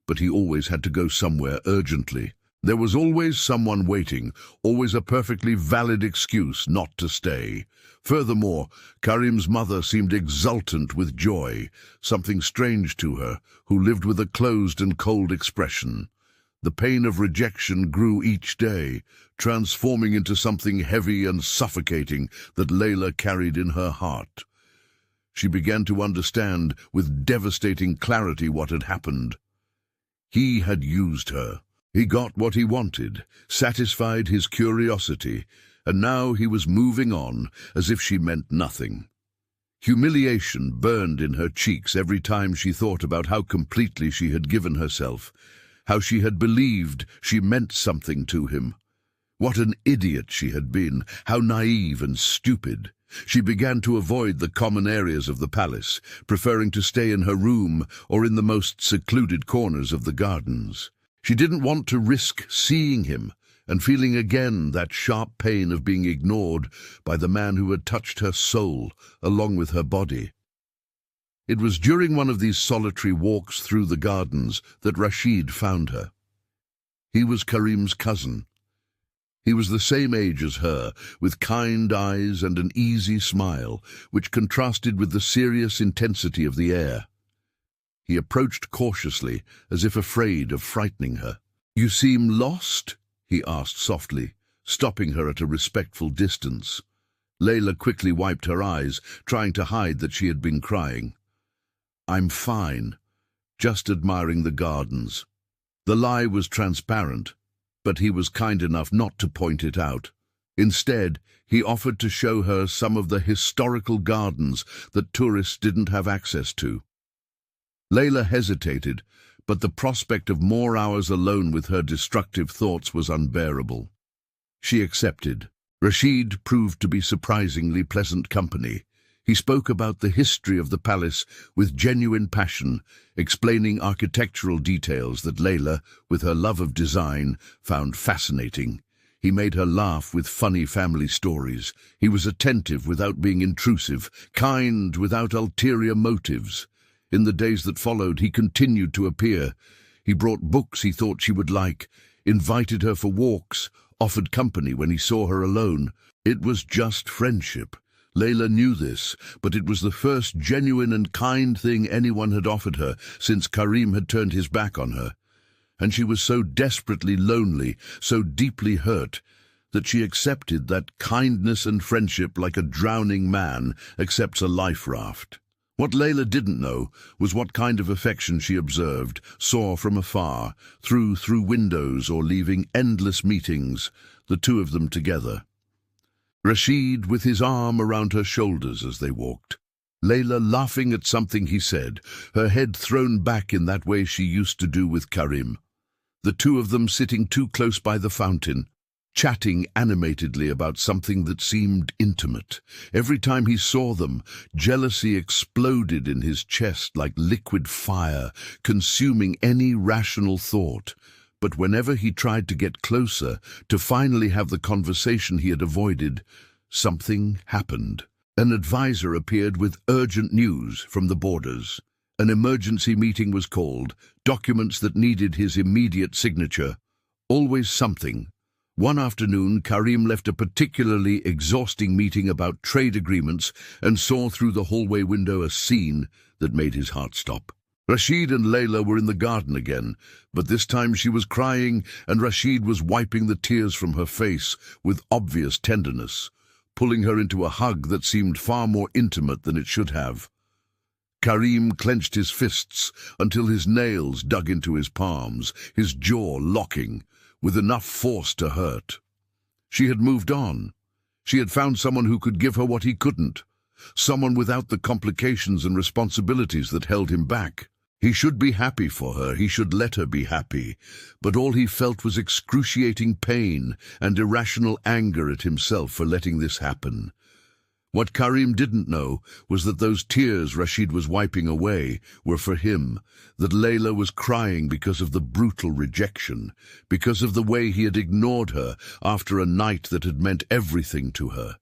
but he always had to go somewhere urgently. There was always someone waiting, always a perfectly valid excuse not to stay. Furthermore, Karim's mother seemed exultant with joy, something strange to her, who lived with a closed and cold expression. The pain of rejection grew each day, transforming into something heavy and suffocating that Leila carried in her heart. She began to understand with devastating clarity what had happened. He had used her. He got what he wanted, satisfied his curiosity, and now he was moving on as if she meant nothing. Humiliation burned in her cheeks every time she thought about how completely she had given herself, how she had believed she meant something to him. What an idiot she had been, how naive and stupid. She began to avoid the common areas of the palace, preferring to stay in her room or in the most secluded corners of the gardens. She didn't want to risk seeing him and feeling again that sharp pain of being ignored by the man who had touched her soul along with her body. It was during one of these solitary walks through the gardens that Rashid found her. He was Karim's cousin. He was the same age as her, with kind eyes and an easy smile, which contrasted with the serious intensity of the air. He approached cautiously, as if afraid of frightening her. "You seem lost?" he asked softly, stopping her at a respectful distance. Layla quickly wiped her eyes, trying to hide that she had been crying. "I'm fine, just admiring the gardens." The lie was transparent, but he was kind enough not to point it out. Instead, he offered to show her some of the historical gardens that tourists didn't have access to. Layla hesitated, but the prospect of more hours alone with her destructive thoughts was unbearable. She accepted. Rashid proved to be surprisingly pleasant company. He spoke about the history of the palace with genuine passion, explaining architectural details that Layla, with her love of design, found fascinating. He made her laugh with funny family stories. He was attentive without being intrusive, kind without ulterior motives. In the days that followed, he continued to appear. He brought books he thought she would like, invited her for walks, offered company when he saw her alone. It was just friendship. Layla knew this, but it was the first genuine and kind thing anyone had offered her since Karim had turned his back on her. And she was so desperately lonely, so deeply hurt, that she accepted that kindness and friendship like a drowning man accepts a life raft. What Layla didn't know was what kind of affection she observed, saw from afar, through windows or leaving endless meetings, the two of them together. Rashid with his arm around her shoulders as they walked. Layla laughing at something he said, her head thrown back in that way she used to do with Karim. The two of them sitting too close by the fountain, chatting animatedly about something that seemed intimate. Every time he saw them, jealousy exploded in his chest like liquid fire, consuming any rational thought. But whenever he tried to get closer, to finally have the conversation he had avoided, something happened. An advisor appeared with urgent news from the borders. An emergency meeting was called, documents that needed his immediate signature. Always something. One afternoon, Karim left a particularly exhausting meeting about trade agreements and saw through the hallway window a scene that made his heart stop. Rashid and Layla were in the garden again, but this time she was crying and Rashid was wiping the tears from her face with obvious tenderness, pulling her into a hug that seemed far more intimate than it should have. Karim clenched his fists until his nails dug into his palms, his jaw locking, with enough force to hurt. She had moved on. She had found someone who could give her what he couldn't, someone without the complications and responsibilities that held him back. He should be happy for her, he should let her be happy, but all he felt was excruciating pain and irrational anger at himself for letting this happen. What Karim didn't know was that those tears Rashid was wiping away were for him, that Layla was crying because of the brutal rejection, because of the way he had ignored her after a night that had meant everything to her,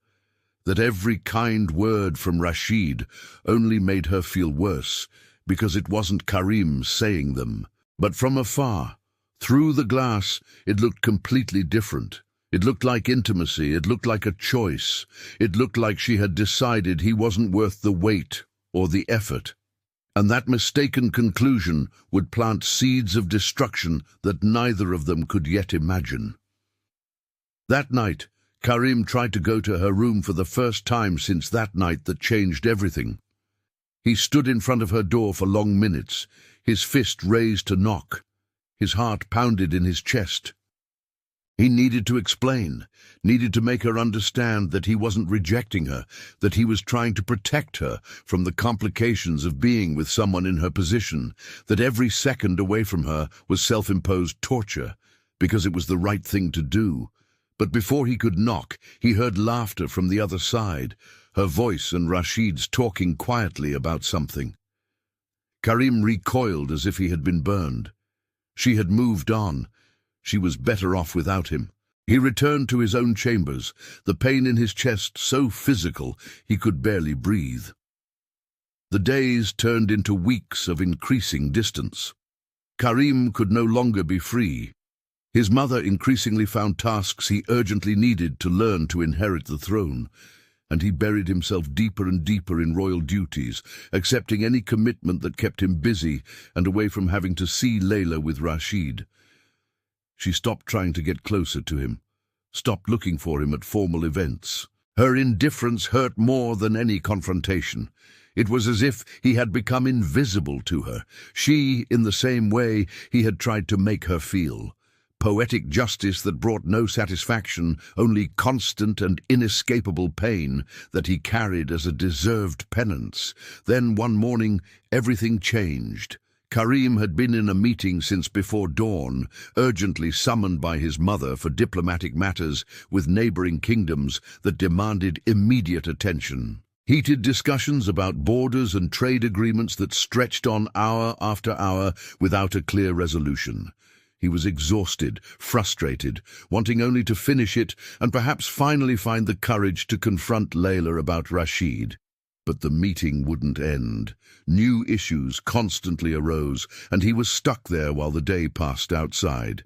that every kind word from Rashid only made her feel worse, because it wasn't Karim saying them. But from afar, through the glass, it looked completely different. It looked like intimacy, it looked like a choice. It looked like she had decided he wasn't worth the wait or the effort. And that mistaken conclusion would plant seeds of destruction that neither of them could yet imagine. That night, Karim tried to go to her room for the first time since that night that changed everything. He stood in front of her door for long minutes, his fist raised to knock. His heart pounded in his chest. He needed to explain, needed to make her understand that he wasn't rejecting her, that he was trying to protect her from the complications of being with someone in her position, that every second away from her was self-imposed torture, because it was the right thing to do. But before he could knock, he heard laughter from the other side, her voice and Rashid's talking quietly about something. Karim recoiled as if he had been burned. She had moved on. She was better off without him. He returned to his own chambers, the pain in his chest so physical he could barely breathe. The days turned into weeks of increasing distance. Karim could no longer be free. His mother increasingly found tasks he urgently needed to learn to inherit the throne, and he buried himself deeper and deeper in royal duties, accepting any commitment that kept him busy and away from having to see Layla with Rashid. She stopped trying to get closer to him, stopped looking for him at formal events. Her indifference hurt more than any confrontation. It was as if he had become invisible to her, she in the same way he had tried to make her feel. Poetic justice that brought no satisfaction, only constant and inescapable pain that he carried as a deserved penance. Then one morning, everything changed. Karim had been in a meeting since before dawn, urgently summoned by his mother for diplomatic matters with neighboring kingdoms that demanded immediate attention. Heated discussions about borders and trade agreements that stretched on hour after hour without a clear resolution. He was exhausted, frustrated, wanting only to finish it and perhaps finally find the courage to confront Layla about Rashid. But the meeting wouldn't end. New issues constantly arose, and he was stuck there while the day passed outside.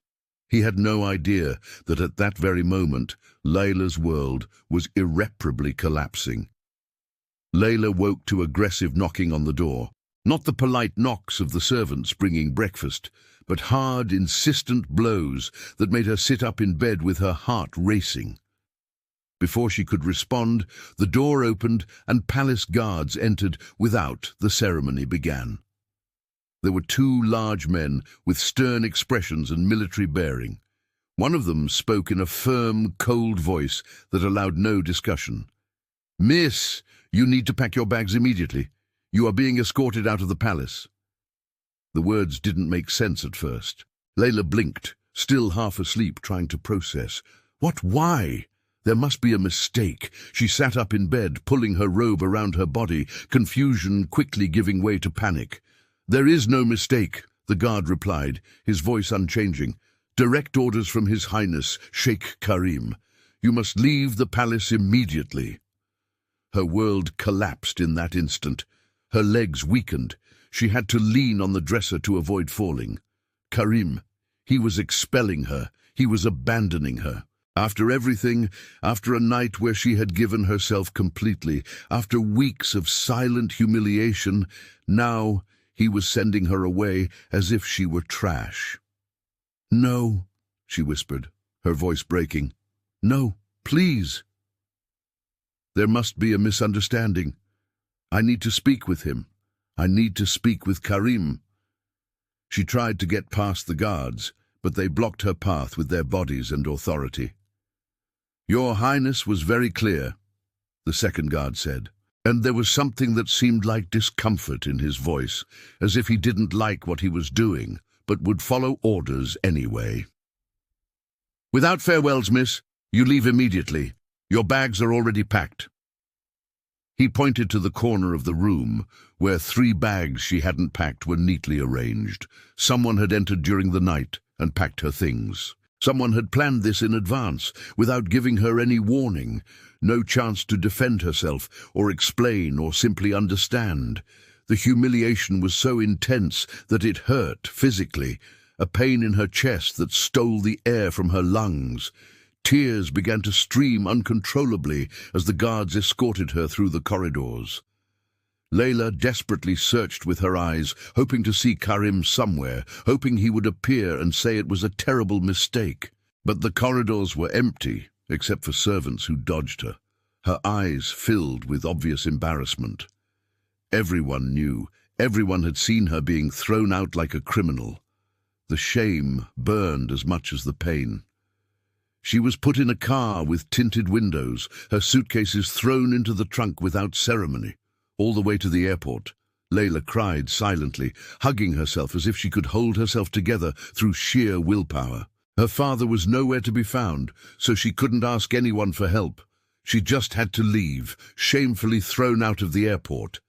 He had no idea that at that very moment, Layla's world was irreparably collapsing. Layla woke to aggressive knocking on the door. Not the polite knocks of the servants bringing breakfast, but hard, insistent blows that made her sit up in bed with her heart racing. Before she could respond, the door opened and palace guards entered without the ceremony began. There were two large men with stern expressions and military bearing. One of them spoke in a firm, cold voice that allowed no discussion. "Miss, you need to pack your bags immediately. You are being escorted out of the palace." The words didn't make sense at first. Layla blinked, still half asleep, trying to process. What? Why? There must be a mistake. She sat up in bed, pulling her robe around her body, confusion quickly giving way to panic. "There is no mistake," the guard replied, his voice unchanging. "Direct orders from His Highness, Sheikh Karim. You must leave the palace immediately." Her world collapsed in that instant. Her legs weakened. She had to lean on the dresser to avoid falling. Karim. He was expelling her. He was abandoning her. After everything, after a night where she had given herself completely, after weeks of silent humiliation, now he was sending her away as if she were trash. "No," she whispered, her voice breaking. "No, please." "There must be a misunderstanding. I need to speak with him. I need to speak with Karim." She tried to get past the guards, but they blocked her path with their bodies and authority. "Your Highness was very clear," the second guard said, and there was something that seemed like discomfort in his voice, as if he didn't like what he was doing, but would follow orders anyway. "Without farewells, miss, you leave immediately. Your bags are already packed." He pointed to the corner of the room, where 3 bags she hadn't packed were neatly arranged. Someone had entered during the night and packed her things. Someone had planned this in advance, without giving her any warning, no chance to defend herself, or explain, or simply understand. The humiliation was so intense that it hurt physically, a pain in her chest that stole the air from her lungs. Tears began to stream uncontrollably as the guards escorted her through the corridors. Layla desperately searched with her eyes, hoping to see Karim somewhere, hoping he would appear and say it was a terrible mistake. But the corridors were empty, except for servants who dodged her. Her eyes filled with obvious embarrassment. Everyone knew, everyone had seen her being thrown out like a criminal. The shame burned as much as the pain. She was put in a car with tinted windows, her suitcases thrown into the trunk without ceremony. All the way to the airport, Layla cried silently, hugging herself as if she could hold herself together through sheer willpower. Her father was nowhere to be found, so she couldn't ask anyone for help. She just had to leave, shamefully thrown out of the airport.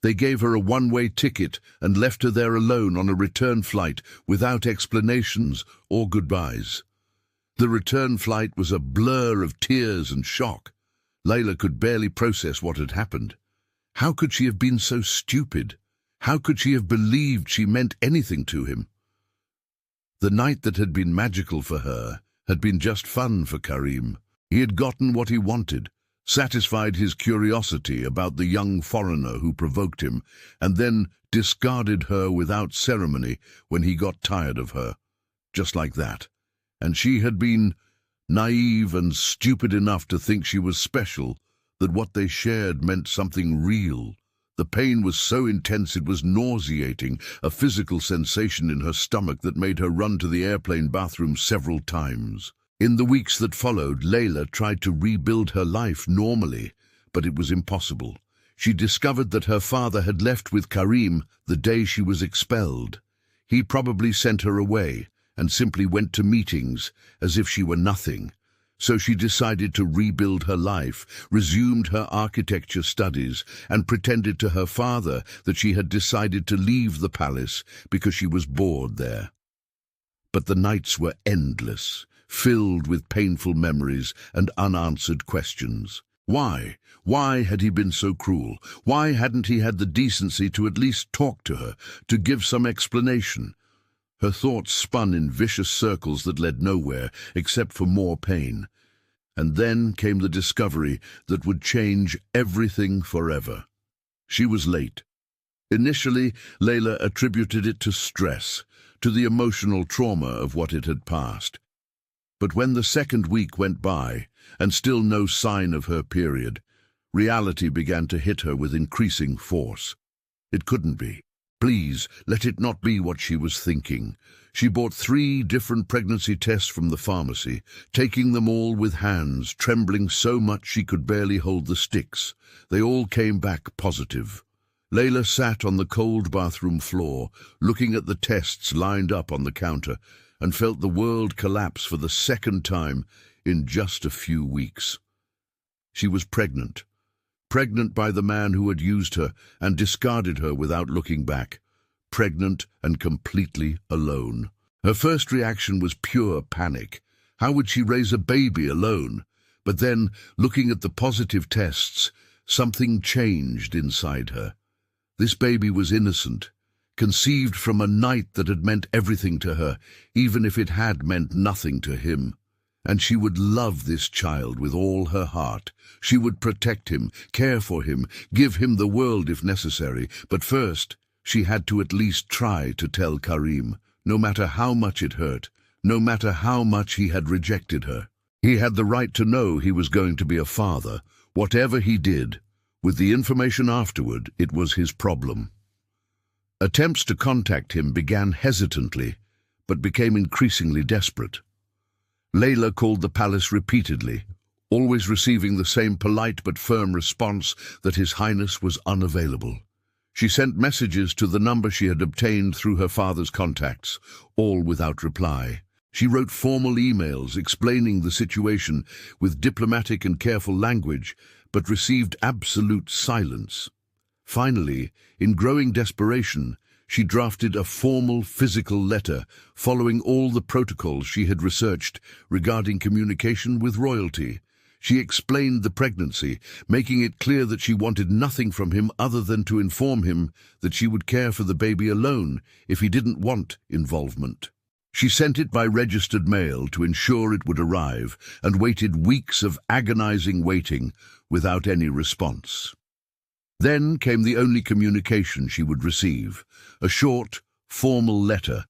They gave her a one-way ticket and left her there alone on a return flight without explanations or goodbyes. The return flight was a blur of tears and shock. Layla could barely process what had happened. How could she have been so stupid? How could she have believed she meant anything to him? The night that had been magical for her had been just fun for Karim. He had gotten what he wanted, satisfied his curiosity about the young foreigner who provoked him, and then discarded her without ceremony when he got tired of her. Just like that. And she had been naive and stupid enough to think she was special, that what they shared meant something real. The pain was so intense it was nauseating, a physical sensation in her stomach that made her run to the airplane bathroom several times. In the weeks that followed, Layla tried to rebuild her life normally, but it was impossible. She discovered that her father had left with Karim the day she was expelled. He probably sent her away and simply went to meetings as if she were nothing. So she decided to rebuild her life, resumed her architecture studies, and pretended to her father that she had decided to leave the palace because she was bored there. But the nights were endless, filled with painful memories and unanswered questions. Why? Why had he been so cruel? Why hadn't he had the decency to at least talk to her, to give some explanation? Her thoughts spun in vicious circles that led nowhere except for more pain. And then came the discovery that would change everything forever. She was late. Initially, Layla attributed it to stress, to the emotional trauma of what it had passed. But when the second week went by, and still no sign of her period, reality began to hit her with increasing force. It couldn't be. Please, let it not be what she was thinking. She bought 3 different pregnancy tests from the pharmacy, taking them all with hands, trembling so much she could barely hold the sticks. They all came back positive. Layla sat on the cold bathroom floor, looking at the tests lined up on the counter, and felt the world collapse for the second time in just a few weeks. She was pregnant. Pregnant by the man who had used her and discarded her without looking back. Pregnant and completely alone. Her first reaction was pure panic. How would she raise a baby alone? But then, looking at the positive tests, something changed inside her. This baby was innocent, conceived from a night that had meant everything to her, even if it had meant nothing to him. And she would love this child with all her heart. She would protect him, care for him, give him the world if necessary. But first, she had to at least try to tell Karim, no matter how much it hurt, no matter how much he had rejected her. He had the right to know he was going to be a father, whatever he did. With the information afterward, it was his problem. Attempts to contact him began hesitantly, but became increasingly desperate. Layla called the palace repeatedly, always receiving the same polite but firm response that His Highness was unavailable. She sent messages to the number she had obtained through her father's contacts, all without reply. She wrote formal emails explaining the situation with diplomatic and careful language, but received absolute silence. Finally, in growing desperation, she drafted a formal physical letter following all the protocols she had researched regarding communication with royalty. She explained the pregnancy, making it clear that she wanted nothing from him other than to inform him that she would care for the baby alone if he didn't want involvement. She sent it by registered mail to ensure it would arrive and waited weeks of agonizing waiting without any response. Then came the only communication she would receive, a short, formal letter,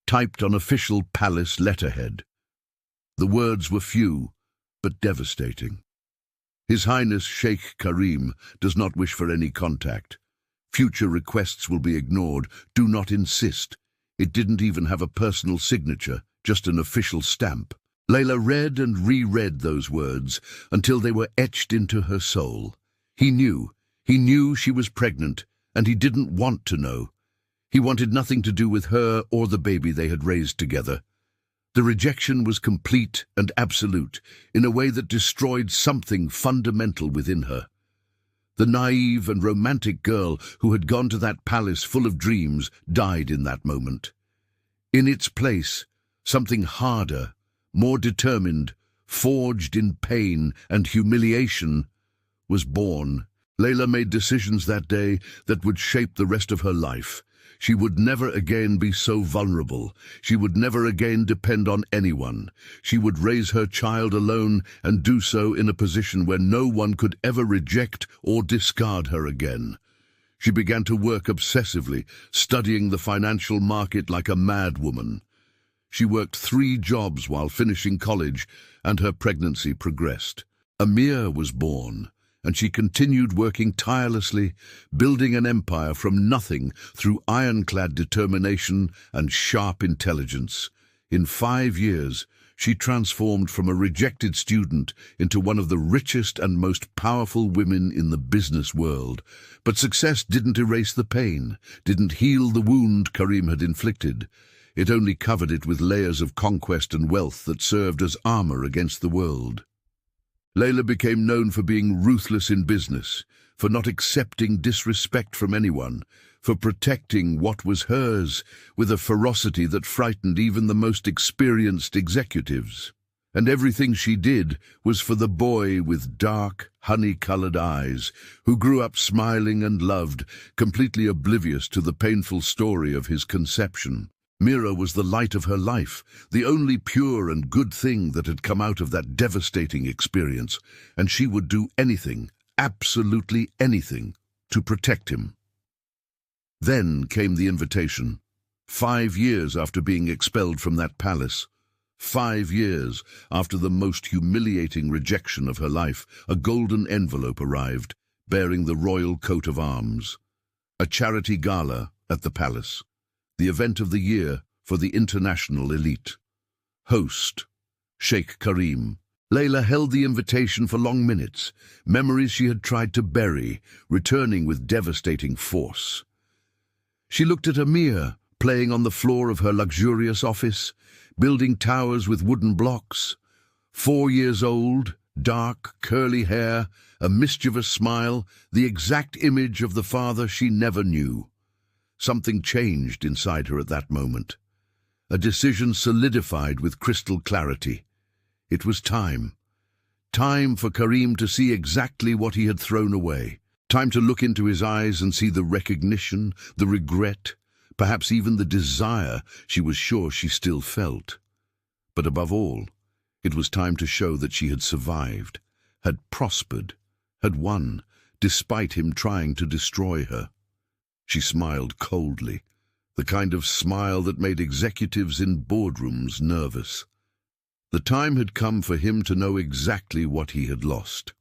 typed on official palace letterhead. The words were few, but devastating. His Highness Sheikh Karim does not wish for any contact. Future requests will be ignored. Do not insist. It didn't even have a personal signature, just an official stamp. Layla read and reread those words until they were etched into her soul. He knew she was pregnant, and he didn't want to know. He wanted nothing to do with her or the baby they had raised together. The rejection was complete and absolute, in a way that destroyed something fundamental within her. The naive and romantic girl who had gone to that palace full of dreams died in that moment. In its place, something harder, more determined, forged in pain and humiliation, was born. Layla made decisions that day that would shape the rest of her life. She would never again be so vulnerable. She would never again depend on anyone. She would raise her child alone and do so in a position where no one could ever reject or discard her again. She began to work obsessively, studying the financial market like a mad woman. She worked 3 jobs while finishing college, and her pregnancy progressed. Amir was born, and she continued working tirelessly, building an empire from nothing through ironclad determination and sharp intelligence. In 5 years, she transformed from a rejected student into one of the richest and most powerful women in the business world. But success didn't erase the pain, didn't heal the wound Karim had inflicted. It only covered it with layers of conquest and wealth that served as armor against the world. Layla became known for being ruthless in business, for not accepting disrespect from anyone, for protecting what was hers with a ferocity that frightened even the most experienced executives. And everything she did was for the boy with dark, honey-colored eyes, who grew up smiling and loved, completely oblivious to the painful story of his conception. Mira was the light of her life, the only pure and good thing that had come out of that devastating experience, and she would do anything, absolutely anything, to protect him. Then came the invitation. 5 years after being expelled from that palace, 5 years after the most humiliating rejection of her life, a golden envelope arrived, bearing the royal coat of arms. A charity gala at the palace. The event of the year for the international elite. Host, Sheikh Karim. Layla held the invitation for long minutes, memories she had tried to bury, returning with devastating force. She looked at Amir, playing on the floor of her luxurious office, building towers with wooden blocks. 4 years old, dark, curly hair, a mischievous smile, the exact image of the father she never knew. Something changed inside her at that moment. A decision solidified with crystal clarity. It was time. Time for Karim to see exactly what he had thrown away. Time to look into his eyes and see the recognition, the regret, perhaps even the desire she was sure she still felt. But above all, it was time to show that she had survived, had prospered, had won, despite him trying to destroy her. She smiled coldly, the kind of smile that made executives in boardrooms nervous. The time had come for him to know exactly what he had lost.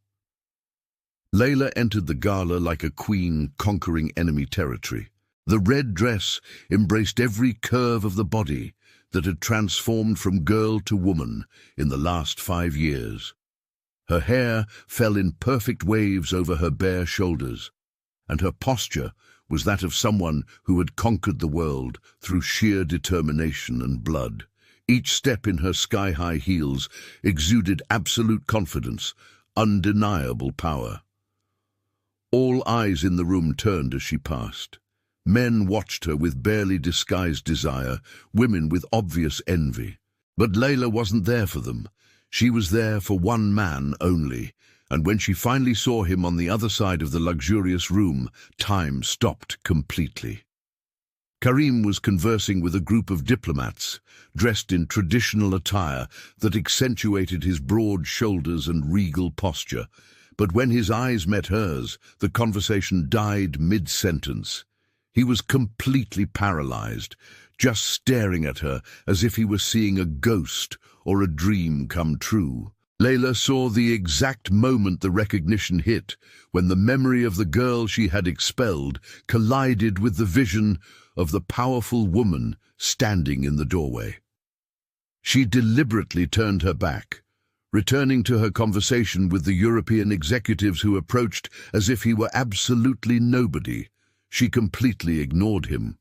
Layla entered the gala like a queen conquering enemy territory. The red dress embraced every curve of the body that had transformed from girl to woman in the last 5 years. Her hair fell in perfect waves over her bare shoulders, and her posture was that of someone who had conquered the world through sheer determination and blood. Each step in her sky-high heels exuded absolute confidence, undeniable power. All eyes in the room turned as she passed. Men watched her with barely disguised desire, women with obvious envy. But Layla wasn't there for them. She was there for one man only, and when she finally saw him on the other side of the luxurious room, time stopped completely. Karim was conversing with a group of diplomats, dressed in traditional attire that accentuated his broad shoulders and regal posture. But when his eyes met hers, the conversation died mid-sentence. He was completely paralyzed, just staring at her as if he were seeing a ghost or a dream come true. Layla saw the exact moment the recognition hit, when the memory of the girl she had expelled collided with the vision of the powerful woman standing in the doorway. She deliberately turned her back, returning to her conversation with the European executives who approached as if he were absolutely nobody. She completely ignored him.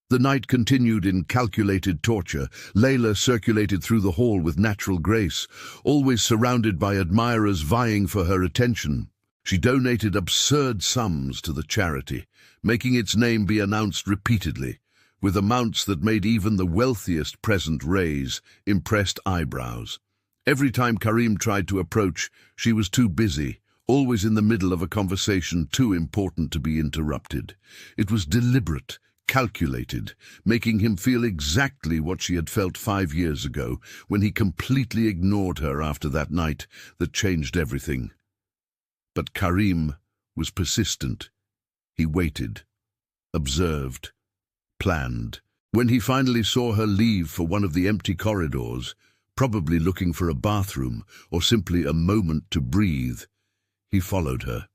The night continued in calculated torture. Layla circulated through the hall with natural grace, always surrounded by admirers vying for her attention. She donated absurd sums to the charity, making its name be announced repeatedly, with amounts that made even the wealthiest present raise impressed eyebrows. Every time Karim tried to approach, she was too busy, always in the middle of a conversation too important to be interrupted. It was deliberate, calculated, making him feel exactly what she had felt 5 years ago, when he completely ignored her after that night that changed everything. But Karim was persistent. He waited, observed, planned. When he finally saw her leave for one of the empty corridors, probably looking for a bathroom or simply a moment to breathe, he followed her.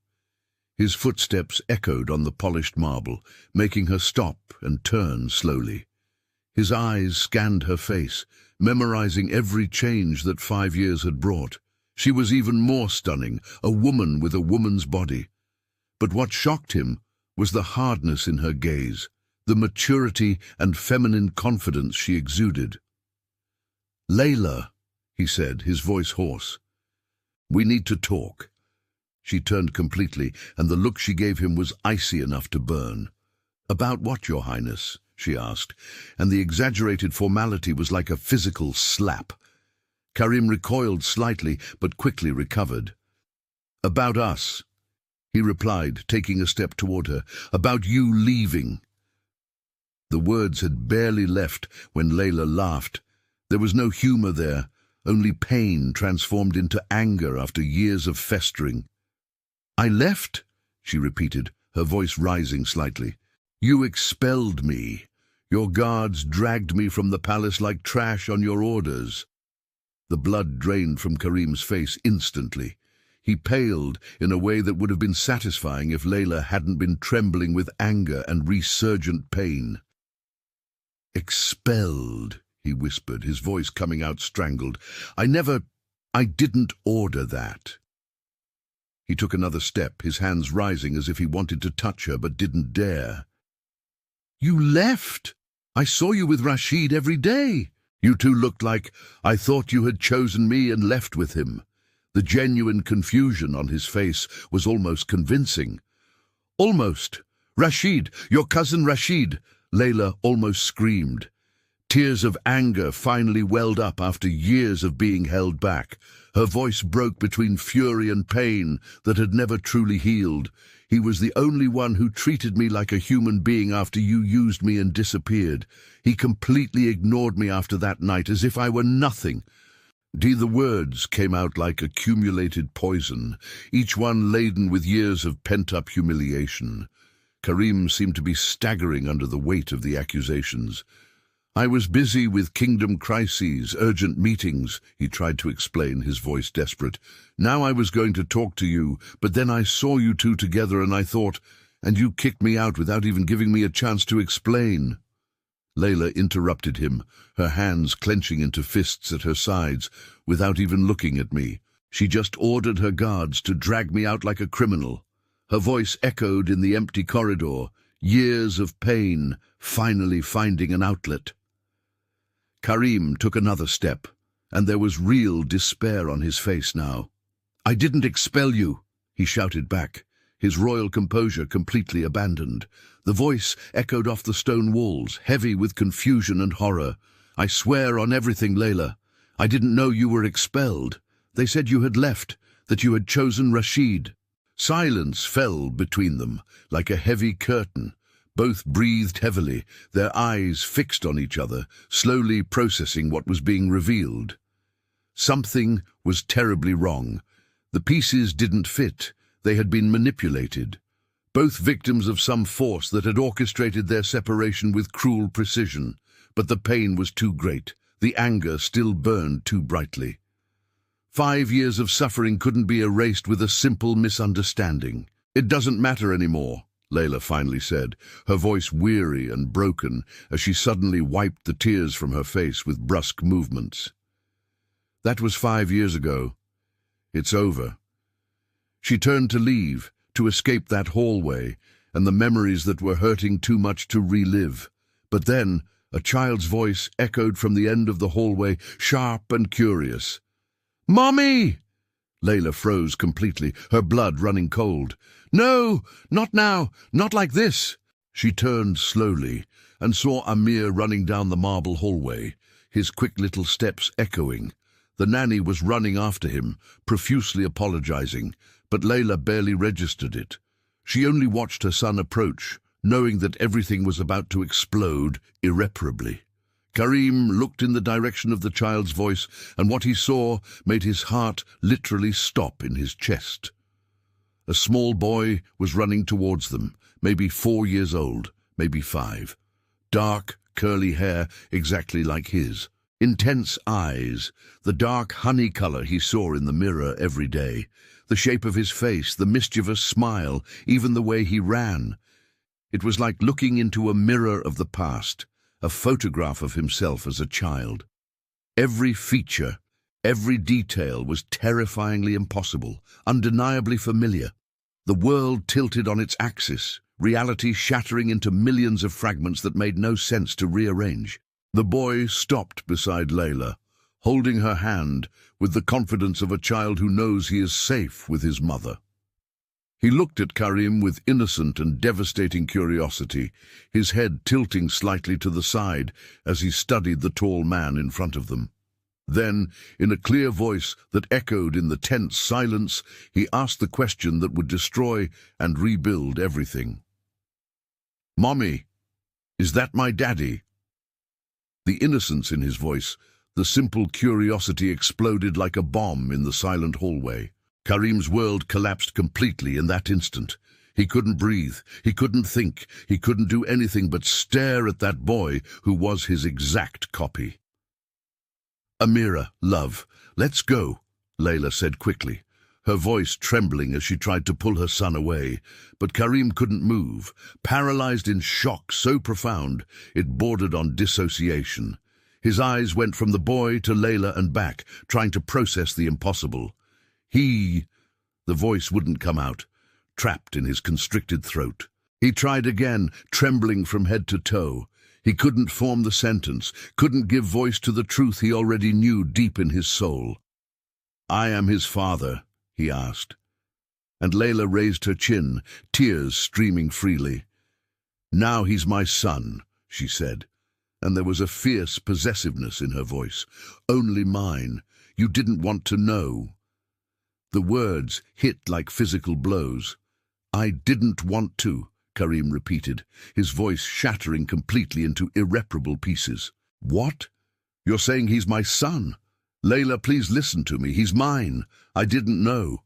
His footsteps echoed on the polished marble, making her stop and turn slowly. His eyes scanned her face, memorizing every change that 5 years had brought. She was even more stunning, a woman with a woman's body. But what shocked him was the hardness in her gaze, the maturity and feminine confidence she exuded. "Layla," he said, his voice hoarse. "We need to talk." She turned completely, and the look she gave him was icy enough to burn. "About what, Your Highness?" she asked, and the exaggerated formality was like a physical slap. Karim recoiled slightly, but quickly recovered. "About us," he replied, taking a step toward her. "About you leaving." The words had barely left when Layla laughed. There was no humor there, only pain transformed into anger after years of festering. "I left?" she repeated, her voice rising slightly. "You expelled me. Your guards dragged me from the palace like trash on your orders." The blood drained from Karim's face instantly. He paled in a way that would have been satisfying if Layla hadn't been trembling with anger and resurgent pain. "Expelled," he whispered, his voice coming out strangled. I didn't order that." He took another step, his hands rising as if he wanted to touch her but didn't dare. "You left! I saw you with Rashid every day. You two looked like I thought you had chosen me and left with him." The genuine confusion on his face was almost convincing. "Almost. Rashid, your cousin Rashid," Layla almost screamed. Tears of anger finally welled up after years of being held back. Her voice broke between fury and pain that had never truly healed. "He was the only one who treated me like a human being after you used me and disappeared. He completely ignored me after that night, as if I were nothing." The words came out like accumulated poison, each one laden with years of pent-up humiliation. Karim seemed to be staggering under the weight of the accusations. "I was busy with kingdom crises, urgent meetings," he tried to explain, his voice desperate. "Now I was going to talk to you, but then I saw you two together and I thought, and you kicked me out without even giving me a chance to explain." Layla interrupted him, her hands clenching into fists at her sides, without even looking at me. She just ordered her guards to drag me out like a criminal. Her voice echoed in the empty corridor, years of pain finally finding an outlet. Karim took another step, and there was real despair on his face now. "I didn't expel you," he shouted back, his royal composure completely abandoned. The voice echoed off the stone walls, heavy with confusion and horror. "I swear on everything, Layla. I didn't know you were expelled. They said you had left, that you had chosen Rashid." Silence fell between them, like a heavy curtain. Both breathed heavily, their eyes fixed on each other, slowly processing what was being revealed. Something was terribly wrong. The pieces didn't fit. They had been manipulated. Both victims of some force that had orchestrated their separation with cruel precision. But the pain was too great. The anger still burned too brightly. 5 years of suffering couldn't be erased with a simple misunderstanding. "It doesn't matter anymore," Layla finally said, her voice weary and broken as she suddenly wiped the tears from her face with brusque movements. That was 5 years ago. It's over. She turned to leave, to escape that hallway and the memories that were hurting too much to relive. But then a child's voice echoed from the end of the hallway, sharp and curious. "Mommy!" Layla froze completely, her blood running cold. "No, not now, not like this." She turned slowly and saw Amir running down the marble hallway, his quick little steps echoing. The nanny was running after him, profusely apologizing, but Layla barely registered it. She only watched her son approach, knowing that everything was about to explode irreparably. Karim looked in the direction of the child's voice, and what he saw made his heart literally stop in his chest. A small boy was running towards them, maybe 4 years old, maybe 5. Dark, curly hair exactly like his. Intense eyes, the dark honey color he saw in the mirror every day. The shape of his face, the mischievous smile, even the way he ran. It was like looking into a mirror of the past, a photograph of himself as a child. Every feature, every detail was terrifyingly impossible, undeniably familiar. The world tilted on its axis, reality shattering into millions of fragments that made no sense to rearrange. The boy stopped beside Layla, holding her hand with the confidence of a child who knows he is safe with his mother. He looked at Karim with innocent and devastating curiosity, his head tilting slightly to the side as he studied the tall man in front of them. Then, in a clear voice that echoed in the tense silence, he asked the question that would destroy and rebuild everything. "Mommy, is that my daddy?" The innocence in his voice, the simple curiosity exploded like a bomb in the silent hallway. Karim's world collapsed completely in that instant. He couldn't breathe, he couldn't think, he couldn't do anything but stare at that boy who was his exact copy. "Amira, love, let's go," Layla said quickly, her voice trembling as she tried to pull her son away. But Karim couldn't move, paralyzed in shock so profound it bordered on dissociation. His eyes went from the boy to Layla and back, trying to process the impossible. The voice wouldn't come out, trapped in his constricted throat. He tried again, trembling from head to toe. He couldn't form the sentence, couldn't give voice to the truth he already knew deep in his soul. "I am his father," he asked. And Layla raised her chin, tears streaming freely. "Now he's my son," she said, and there was a fierce possessiveness in her voice. "Only mine. You didn't want to know." The words hit like physical blows. "I didn't want to," Karim repeated, his voice shattering completely into irreparable pieces. "What? You're saying he's my son? Layla, please listen to me. He's mine. I didn't know."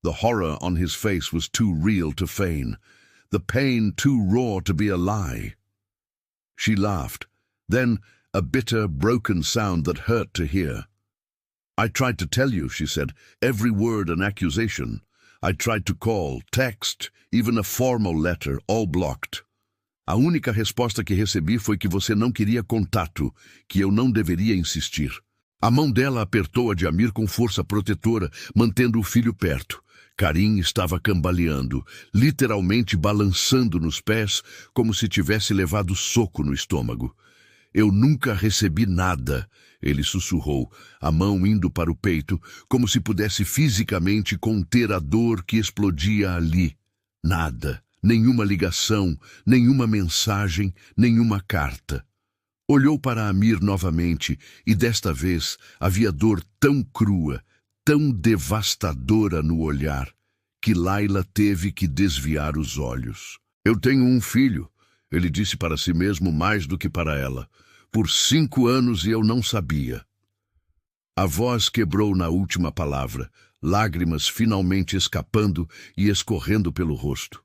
The horror on his face was too real to feign, the pain too raw to be a lie. She laughed, then a bitter, broken sound that hurt to hear. "I tried to tell you," she said, "every word an accusation. I tried to call, text, even a formal letter, all blocked. A única resposta que recebi foi que você não queria contato, que eu não deveria insistir." A mão dela apertou a de Amir com força protetora, mantendo o filho perto. Karim estava cambaleando, literalmente balançando nos pés, como se tivesse levado soco no estômago. "Eu nunca recebi nada", ele sussurrou, a mão indo para o peito, como se pudesse fisicamente conter a dor que explodia ali. Nada, nenhuma ligação, nenhuma mensagem, nenhuma carta. Olhou para Amir novamente e desta vez havia dor tão crua, tão devastadora no olhar, que Layla teve que desviar os olhos. "Eu tenho um filho", ele disse para si mesmo mais do que para ela. "Por 5 anos e eu não sabia." A voz quebrou na última palavra, lágrimas finalmente escapando e escorrendo pelo rosto.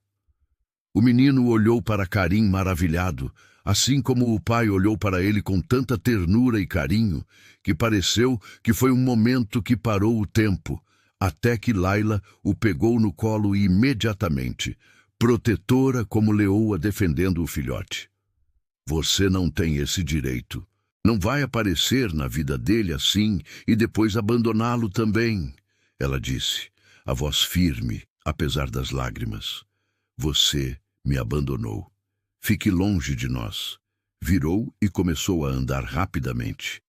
O menino olhou para Karim maravilhado, assim como o pai olhou para ele com tanta ternura e carinho, que pareceu que foi um momento que parou o tempo, até que Layla o pegou no colo imediatamente, protetora como leoa defendendo o filhote. Você não tem esse direito. Não vai aparecer na vida dele assim e depois abandoná-lo também, ela disse, a voz firme, apesar das lágrimas. Você me abandonou. Fique longe de nós. Virou e começou a andar rapidamente.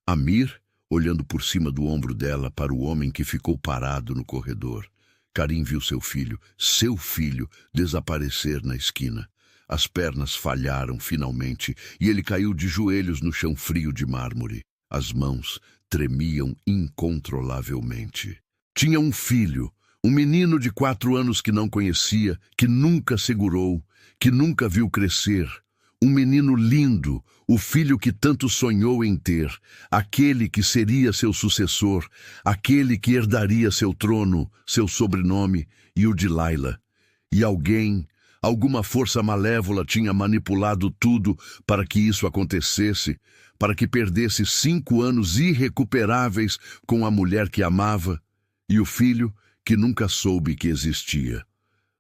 Amir, olhando por cima do ombro dela para o homem que ficou parado no corredor. Karim viu seu filho, desaparecer na esquina. As pernas falharam finalmente e ele caiu de joelhos no chão frio de mármore. As mãos tremiam incontrolavelmente. Tinha um filho, um menino de 4 anos que não conhecia, que nunca segurou, que nunca viu crescer. Um menino lindo, o filho que tanto sonhou em ter, aquele que seria seu sucessor, aquele que herdaria seu trono, seu sobrenome e o de Layla. E alguma força malévola tinha manipulado tudo para que isso acontecesse, para que perdesse 5 anos irrecuperáveis com a mulher que amava e o filho que nunca soube que existia.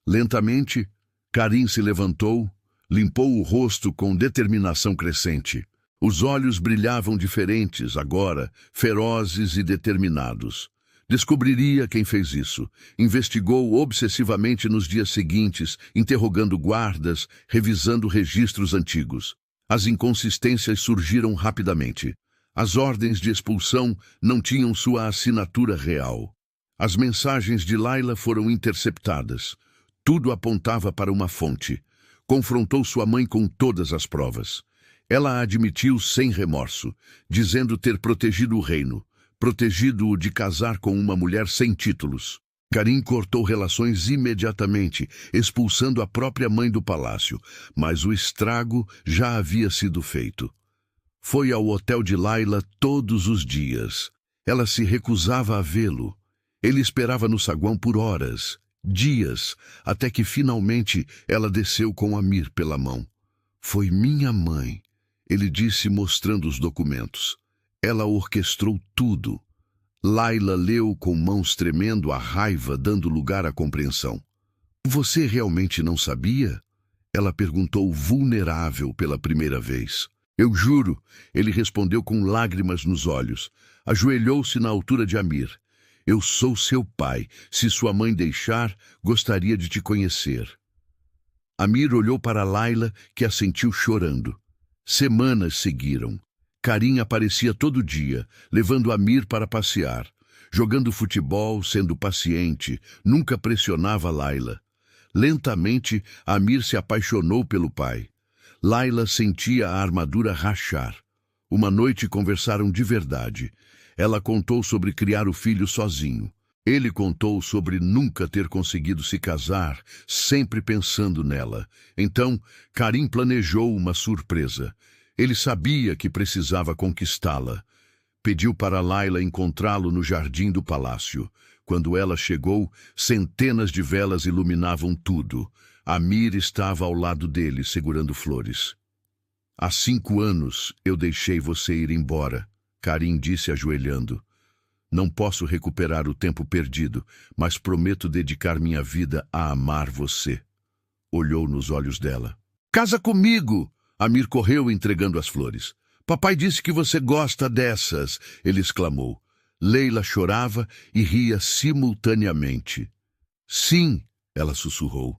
Lentamente, Karim se levantou, limpou o rosto com determinação crescente. Os olhos brilhavam diferentes agora, ferozes e determinados. Descobriria quem fez isso. Investigou obsessivamente nos dias seguintes, interrogando guardas, revisando registros antigos. As inconsistências surgiram rapidamente. As ordens de expulsão não tinham sua assinatura real. As mensagens de Layla foram interceptadas. Tudo apontava para uma fonte. Confrontou sua mãe com todas as provas. Ela a admitiu sem remorso, dizendo ter protegido o reino, protegido-o de casar com uma mulher sem títulos. Karim cortou relações imediatamente, expulsando a própria mãe do palácio, mas o estrago já havia sido feito. Foi ao hotel de Layla todos os dias. Ela se recusava a vê-lo. Ele esperava no saguão por horas, dias, até que finalmente ela desceu com Amir pela mão. Foi minha mãe, ele disse mostrando os documentos. Ela orquestrou tudo. Layla leu com mãos tremendo, a raiva dando lugar à compreensão. Você realmente não sabia? Ela perguntou vulnerável pela primeira vez. Eu juro, ele respondeu com lágrimas nos olhos. Ajoelhou-se na altura de Amir. Eu sou seu pai. Se sua mãe deixar, gostaria de te conhecer. Amir olhou para Layla, que a sentiu chorando. Semanas seguiram. Karim aparecia todo dia, levando Amir para passear. Jogando futebol, sendo paciente, nunca pressionava Layla. Lentamente, Amir se apaixonou pelo pai. Layla sentia a armadura rachar. Uma noite conversaram de verdade. Ela contou sobre criar o filho sozinho. Ele contou sobre nunca ter conseguido se casar, sempre pensando nela. Então, Karim planejou uma surpresa. Ele sabia que precisava conquistá-la. Pediu para Layla encontrá-lo no jardim do palácio. Quando ela chegou, centenas de velas iluminavam tudo. Amir estava ao lado dele, segurando flores. Há 5 anos eu deixei você ir embora, Karim disse ajoelhando. Não posso recuperar o tempo perdido, mas prometo dedicar minha vida a amar você. Olhou nos olhos dela. Casa comigo! Amir correu entregando as flores. Papai disse que você gosta dessas, ele exclamou. Leila chorava e ria simultaneamente. Sim, ela sussurrou.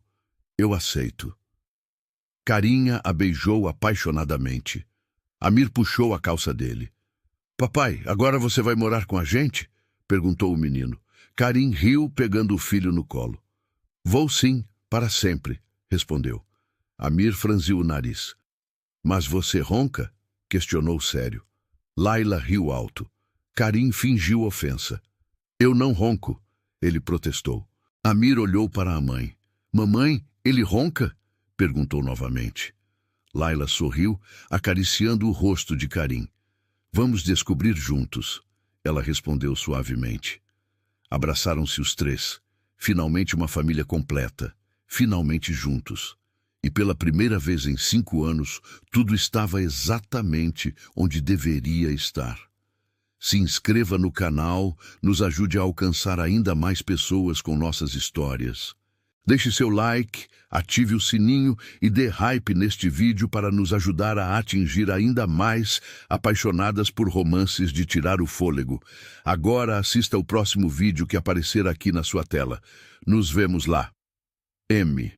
Eu aceito. Carinha a beijou apaixonadamente. Amir puxou a calça dele. Papai, agora você vai morar com a gente? Perguntou o menino. Karim riu, pegando o filho no colo. Vou sim, para sempre, respondeu. Amir franziu o nariz. Mas você ronca? Questionou sério. Layla riu alto. Karim fingiu ofensa. Eu não ronco, ele protestou. Amir olhou para a mãe. Mamãe, ele ronca? Perguntou novamente. Layla sorriu, acariciando o rosto de Karim. Vamos descobrir juntos, ela respondeu suavemente. Abraçaram-se os 3. Finalmente uma família completa. Finalmente juntos. E pela primeira vez em 5 anos, tudo estava exatamente onde deveria estar. Se inscreva no canal, nos ajude a alcançar ainda mais pessoas com nossas histórias. Deixe seu like, ative o sininho e dê hype neste vídeo para nos ajudar a atingir ainda mais apaixonadas por romances de tirar o fôlego. Agora assista o próximo vídeo que aparecer aqui na sua tela. Nos vemos lá. M.